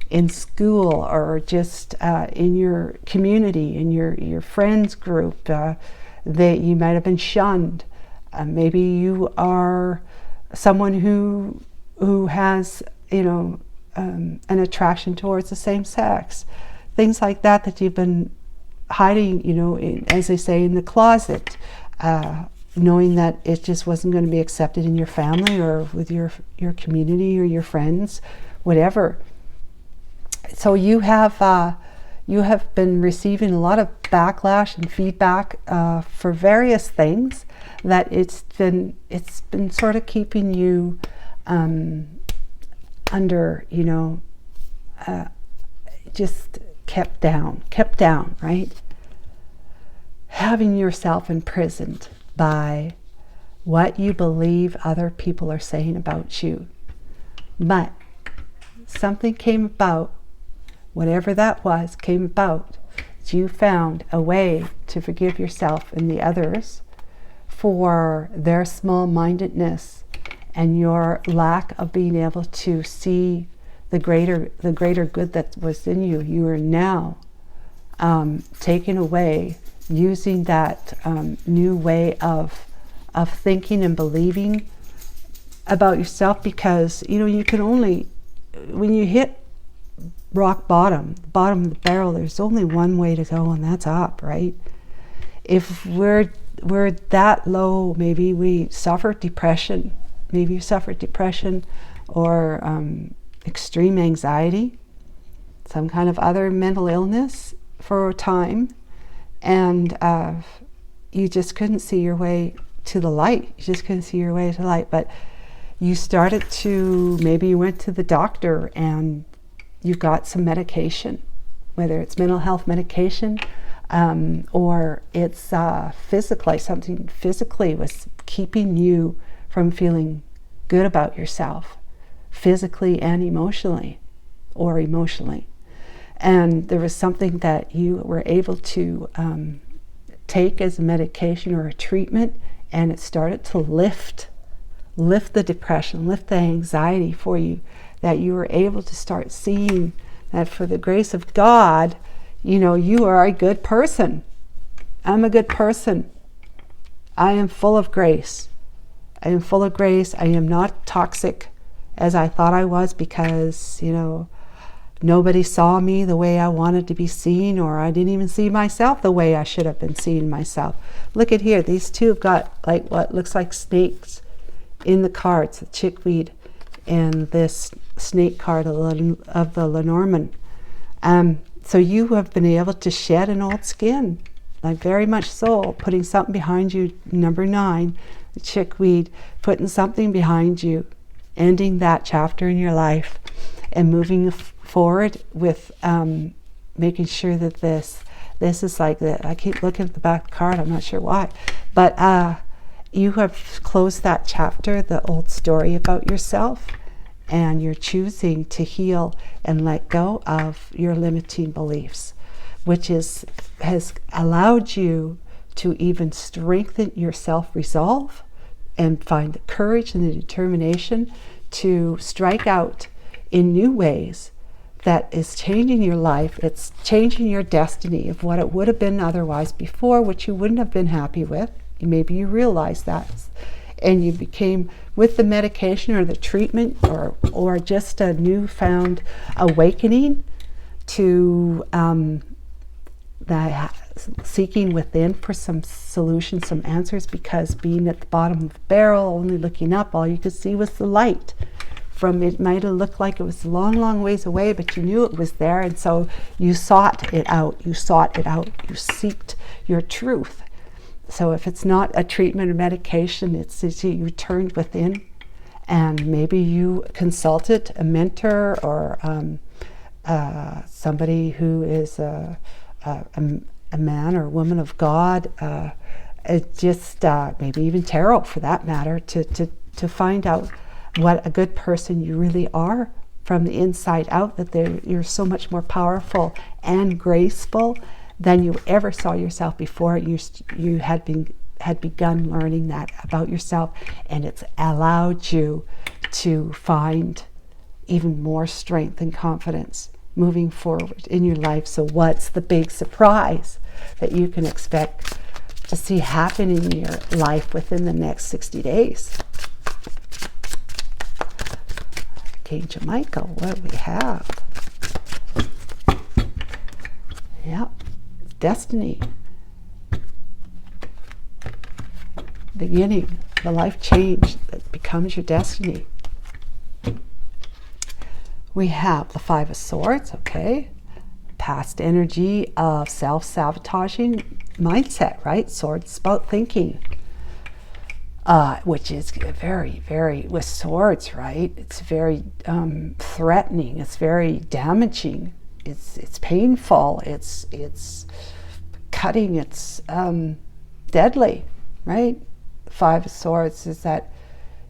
in school, or just in your community, in your friends group. You might have been shunned. Maybe you are someone who has an attraction towards the same sex. Things like that you've been hiding, as they say, in the closet, knowing that it just wasn't going to be accepted in your family or with your community or your friends, whatever. So you have been receiving a lot of backlash and feedback for various things, that it's been sort of keeping you under, just kept down, right? Having yourself imprisoned by what you believe other people are saying about you. But something came about, whatever that was, came about. You found a way to forgive yourself and the others for their small-mindedness and your lack of being able to see the greater good that was in you. You are now taken away, using that new way of thinking and believing about yourself, because you can only, when you hit rock bottom of the barrel, there's only one way to go, and that's up, right? If we're that low, maybe we suffer depression. Maybe you suffered depression or extreme anxiety, some kind of other mental illness for a time, and you just couldn't see your way to the light. You just couldn't see your way to the light. But you started to, maybe you went to the doctor and you got some medication, whether it's mental health medication or it's physically, something physically was keeping you from feeling good about yourself, physically and emotionally, or emotionally. And there was something that you were able to take as a medication or a treatment, and it started to lift the depression, lift the anxiety for you, that you were able to start seeing that for the grace of God, you know, you are a good person. I'm a good person. I am full of grace. I am full of grace. I am not toxic as I thought I was, because, you know, nobody saw me the way I wanted to be seen, or I didn't even see myself the way I should have been seeing myself. Look at here. These two have got like what looks like snakes in the cards, the chickweed and this snake card of the Lenormand. So you have been able to shed an old skin, like very much so, putting something behind you. Number 9, the chickweed, putting something behind you, ending that chapter in your life and moving forward with making sure that this is like that. I keep looking at the back card, I'm not sure why, but you have closed that chapter, the old story about yourself, and you're choosing to heal and let go of your limiting beliefs, which has allowed you to even strengthen your self-resolve and find the courage and the determination to strike out in new ways that is changing your life. It's changing your destiny of what it would have been otherwise before, which you wouldn't have been happy with. Maybe you realized that, and you became, with the medication or the treatment or just a newfound awakening to that seeking within for some solutions, some answers, because being at the bottom of the barrel, only looking up, all you could see was the light. From it might have looked like it was a long, long ways away, but you knew it was there, and so you sought it out. You sought it out. You seeked your truth. So if it's not a treatment or medication, it's you turned within, and maybe you consulted a mentor or somebody who is a man or woman of God, maybe even tarot for that matter, to find out what a good person you really are from the inside out, that you're so much more powerful and graceful than you ever saw yourself before. You had begun learning that about yourself, and it's allowed you to find even more strength and confidence moving forward in your life. So what's the big surprise that you can expect to see happen in your life within the next 60 days? Archangel Michael, what do we have? Yep, destiny. Beginning, the life change that becomes your destiny. We have the 5 of Swords, okay? Past energy of self-sabotaging mindset, right? Swords about thinking, which is very, very, with swords, right? It's very threatening. It's very damaging. It's painful. It's cutting. It's deadly, right? 5 of Swords is that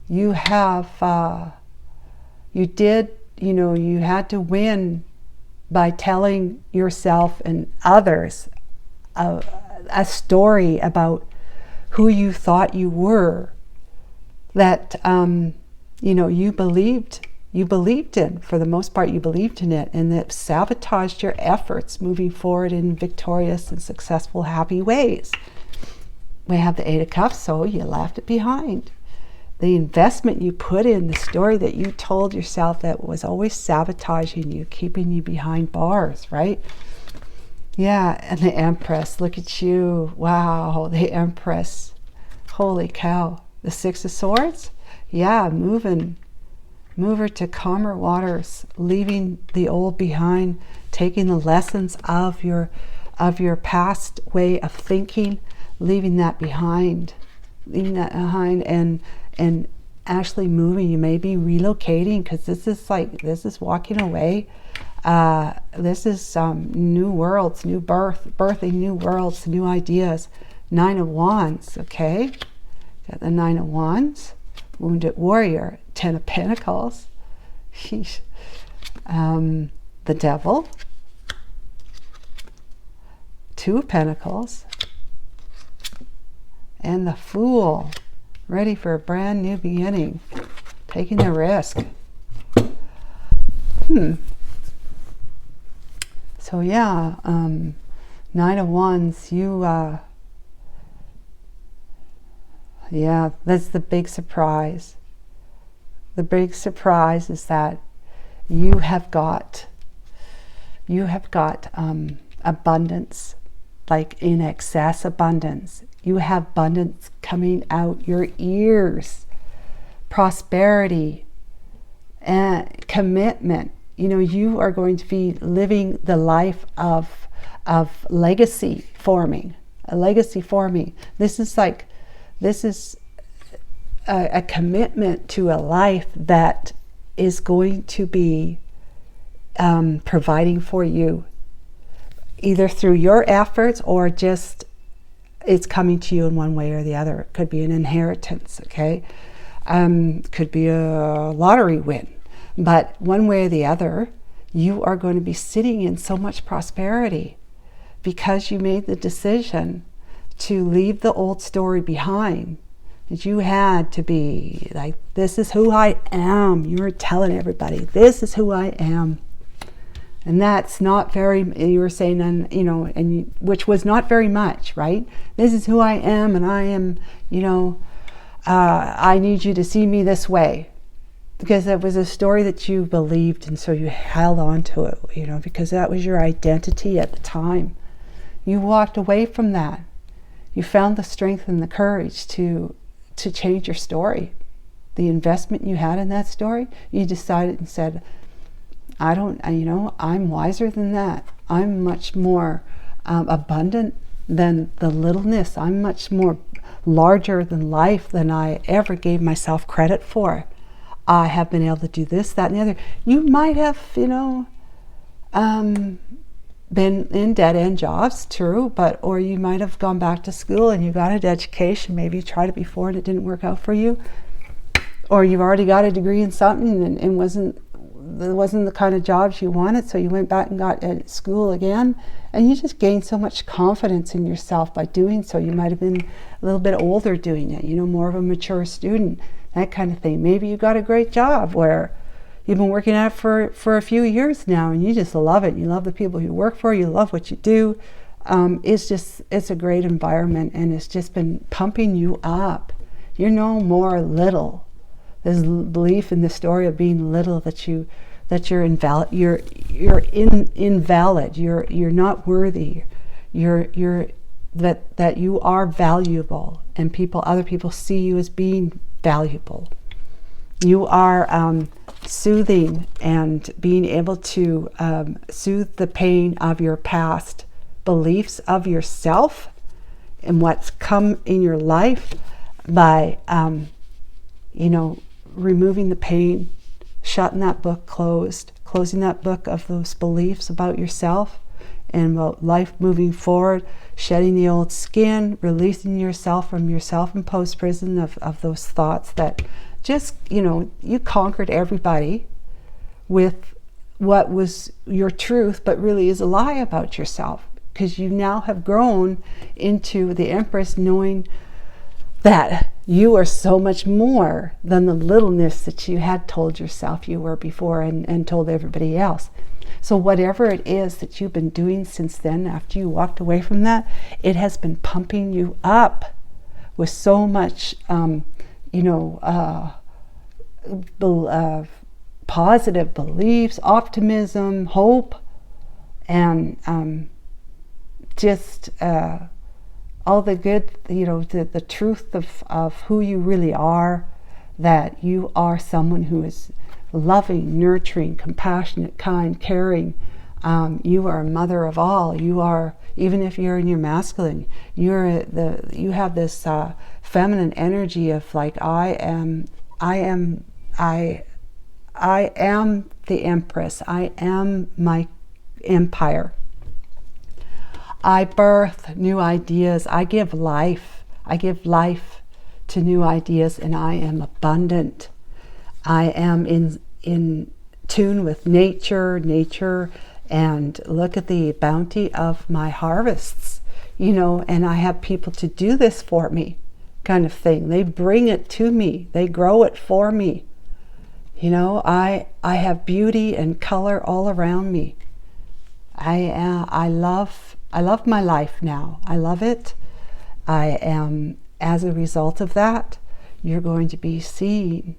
you have, you had to win by telling yourself and others a story about who you thought you were, that you believed in. For the most part, you believed in it, and that sabotaged your efforts moving forward in victorious and successful, happy ways. We have the 8 of Cups, so you left it behind. The investment you put in, the story that you told yourself that was always sabotaging you, keeping you behind bars, right? Yeah, and the Empress, look at you. Wow, the Empress. Holy cow. The 6 of Swords? Yeah, move her to calmer waters, leaving the old behind, taking the lessons of your past way of thinking, leaving that behind, and actually moving. You may be relocating, because this is walking away. This is new worlds, new birthing new worlds, new ideas. 9 of Wands, okay? Got the 9 of Wands. Wounded Warrior. 10 of Pentacles. The Devil. 2 of Pentacles. And the Fool. Ready for a brand new beginning. Taking the risk. So So yeah, Nine of Wands, yeah, that's the big surprise. The big surprise is that you have got abundance, like in excess abundance. You have abundance coming out your ears, prosperity and commitment. You know, you are going to be living the life of legacy forming, a legacy forming. This is a commitment to a life that is going to be providing for you, either through your efforts or just it's coming to you in one way or the other. It could be an inheritance, okay? Could be a lottery win. But one way or the other, you are going to be sitting in so much prosperity because you made the decision to leave the old story behind. That you had to be like, this is who I am. You were telling everybody, this is who I am. And that's not very, you were saying, and you know, and which was not very much, right? This is who I am, and I am, you know, I need you to see me this way. Because it was a story that you believed, and so you held on to it, you know, because that was your identity at the time. You walked away from that. You found the strength and the courage to change your story. The investment you had in that story, you decided and said, I'm wiser than that. I'm much more abundant than the littleness. I'm much more larger than life than I ever gave myself credit for. I have been able to do this, that, and the other. You might have, been in dead-end jobs, true, or you might have gone back to school and you got an education. Maybe you tried it before and it didn't work out for you. Or you've already got a degree in something and it wasn't the kind of jobs you wanted, so you went back and got at school again. And you just gained so much confidence in yourself by doing so. You might have been a little bit older doing it, more of a mature student. That kind of thing. Maybe you got a great job where you've been working at it for a few years now and you just love it. You love the people you work for. You love what you do. It's a great environment and it's just been pumping you up. You're no more little. There's belief in the story of being little, that you're invalid. You're invalid. You're not worthy. That you are valuable, and other people see you as being valuable. You are soothing and being able to soothe the pain of your past beliefs of yourself and what's come in your life by, removing the pain, shutting that book closing that book of those beliefs about yourself and about life moving forward, shedding the old skin, releasing yourself from your self-imposed prison of those thoughts that just, you conquered everybody with what was your truth, but really is a lie about yourself, because you now have grown into the Empress, knowing that you are so much more than the littleness that you had told yourself you were before and told everybody else. So whatever it is that you've been doing since then, after you walked away from that, it has been pumping you up with so much, positive beliefs, optimism, hope, and just all the good, the truth of who you really are, that you are someone who is loving, nurturing, compassionate, kind, caring. You are a mother of all. You are, even if you're in your masculine, you have this feminine energy of like, I am the Empress. I am my empire. I birth new ideas. I give life. I give life to new ideas, and I am abundant. I am in tune with nature, and look at the bounty of my harvests, and I have people to do this for me, kind of thing. They bring it to me. They grow it for me. I have beauty and color all around me. I love my life now. I love it. I am, as a result of that, you're going to be seeing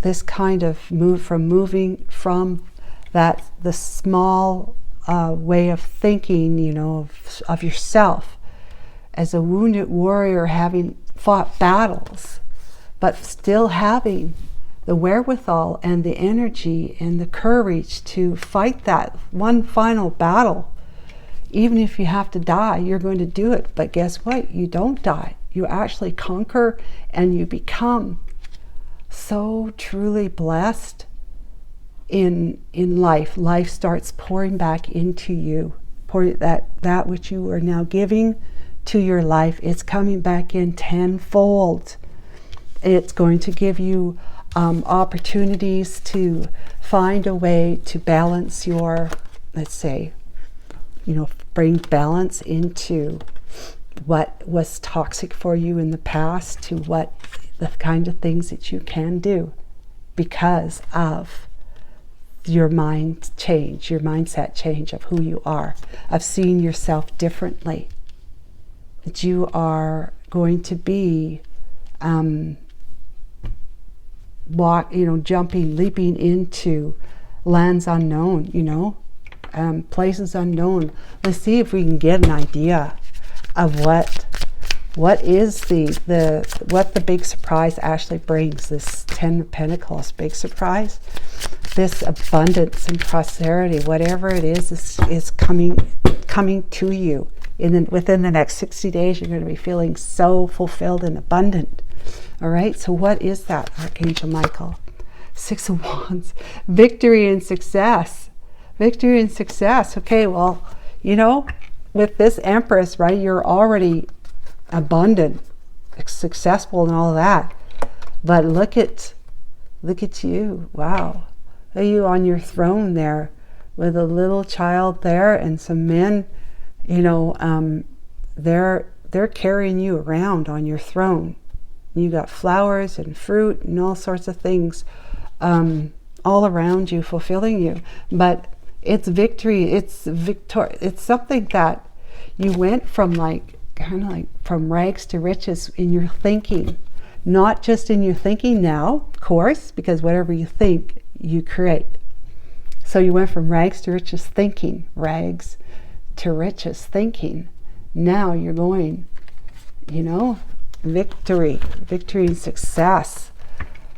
this kind of moving from that, the small way of thinking, you know, of yourself as a wounded warrior, having fought battles, but still having the wherewithal and the energy and the courage to fight that one final battle. Even if you have to die, you're going to do it. But guess what? You don't die. You actually conquer, and you become so truly blessed in life. Life starts pouring back into you. That which you are now giving to your life, it's coming back in tenfold. It's going to give you opportunities to find a way to balance your, let's say, you know, bring balance into what was toxic for you in the past, to what the kind of things that you can do because of your mind change, your mindset change of who you are, of seeing yourself differently. That you are going to be jumping, leaping into lands unknown, you know, places unknown. Let's see if we can get an idea of what is what the big surprise actually brings. This 10 of Pentacles big surprise, this abundance and prosperity, whatever it is coming to you. Within the next 60 days, you're going to be feeling so fulfilled and abundant. All right, so what is that, Archangel Michael? 6 of Wands, victory and success. Victory and success. Okay, well, you know, with this Empress, right, you're already abundant, successful and all of that. But look at you. Wow. Are you on your throne there with a little child there and some men, you know, they're carrying you around on your throne. You got flowers and fruit and all sorts of things all around you, fulfilling you. But it's victory. It's something that you went from, like, kind of like from rags to riches in your thinking. Not just in your thinking now, of course, because whatever you think, you create. So you went from rags to riches thinking, rags to riches thinking. Now you're going, you know, victory and success.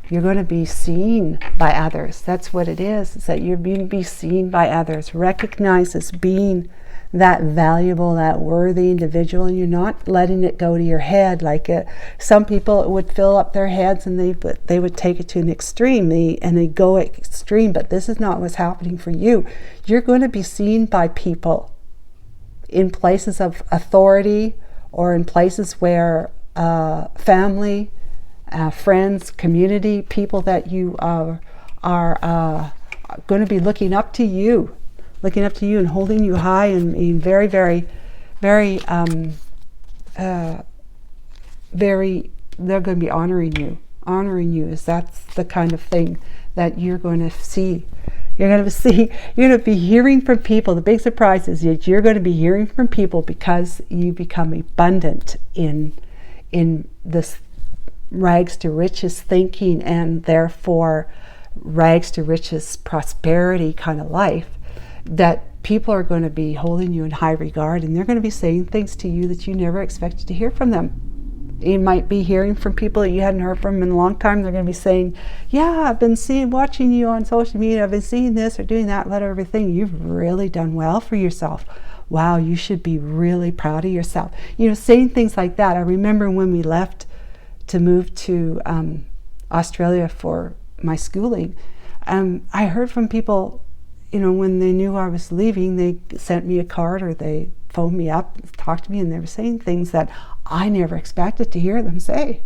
You're going to be seen by others. That's what it is. It's that you're being to be seen by others, recognized as being that valuable, that worthy individual, and you're not letting it go to your head. Like some people, it would fill up their heads and they would take it to an extreme, and they go extreme, but this is not what's happening for you. You're going to be seen by people in places of authority, or in places where family, friends, community, people that you are going to be looking up to you and holding you high and being very, very, very, they're going to be honoring you as that's the kind of thing that you're going to see. You're going to be hearing from people. The big surprise is that you're going to be hearing from people because you become abundant in this rags to riches thinking, and therefore rags to riches prosperity kind of life, that people are going to be holding you in high regard, and they're going to be saying things to you that you never expected to hear from them. You might be hearing from people that you hadn't heard from in a long time. They're going to be saying, yeah, I've been watching you on social media, I've been seeing this or doing that, let everything. You've really done well for yourself. Wow, you should be really proud of yourself. You know, saying things like that. I remember when we left to move to Australia for my schooling, I heard from people, you know, when they knew I was leaving, they sent me a card or they phoned me up, talked to me, and they were saying things that I never expected to hear them say,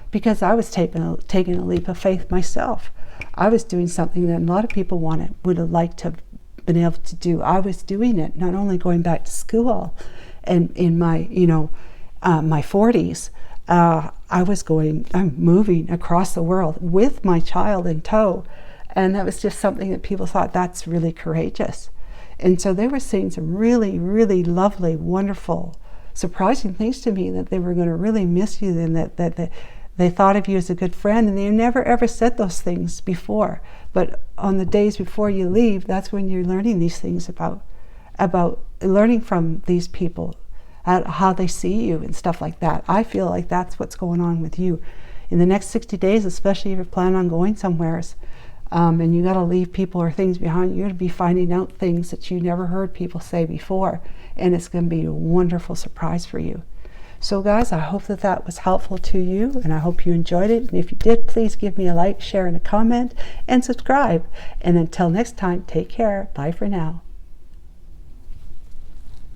because I was taking a leap of faith myself. I was doing something that a lot of people would have liked to have been able to do. I was doing it, not only going back to school and in my, you know, my 40s, I'm moving across the world with my child in tow. And that was just something that people thought, that's really courageous. And so they were saying some really, really lovely, wonderful, surprising things to me, that they were going to really miss you, and that they thought of you as a good friend, and they never ever said those things before. But on the days before you leave, that's when you're learning these things about learning from these people, how they see you and stuff like that. I feel like that's what's going on with you in the next 60 days, especially if you plan on going somewheres, and you got to leave people or things behind. You're going to be finding out things that you never heard people say before, and it's going to be a wonderful surprise for you. So guys, I hope that that was helpful to you, and I hope you enjoyed it. And if you did, please give me a like, share, and a comment, and subscribe. And until next time, take care. Bye for now.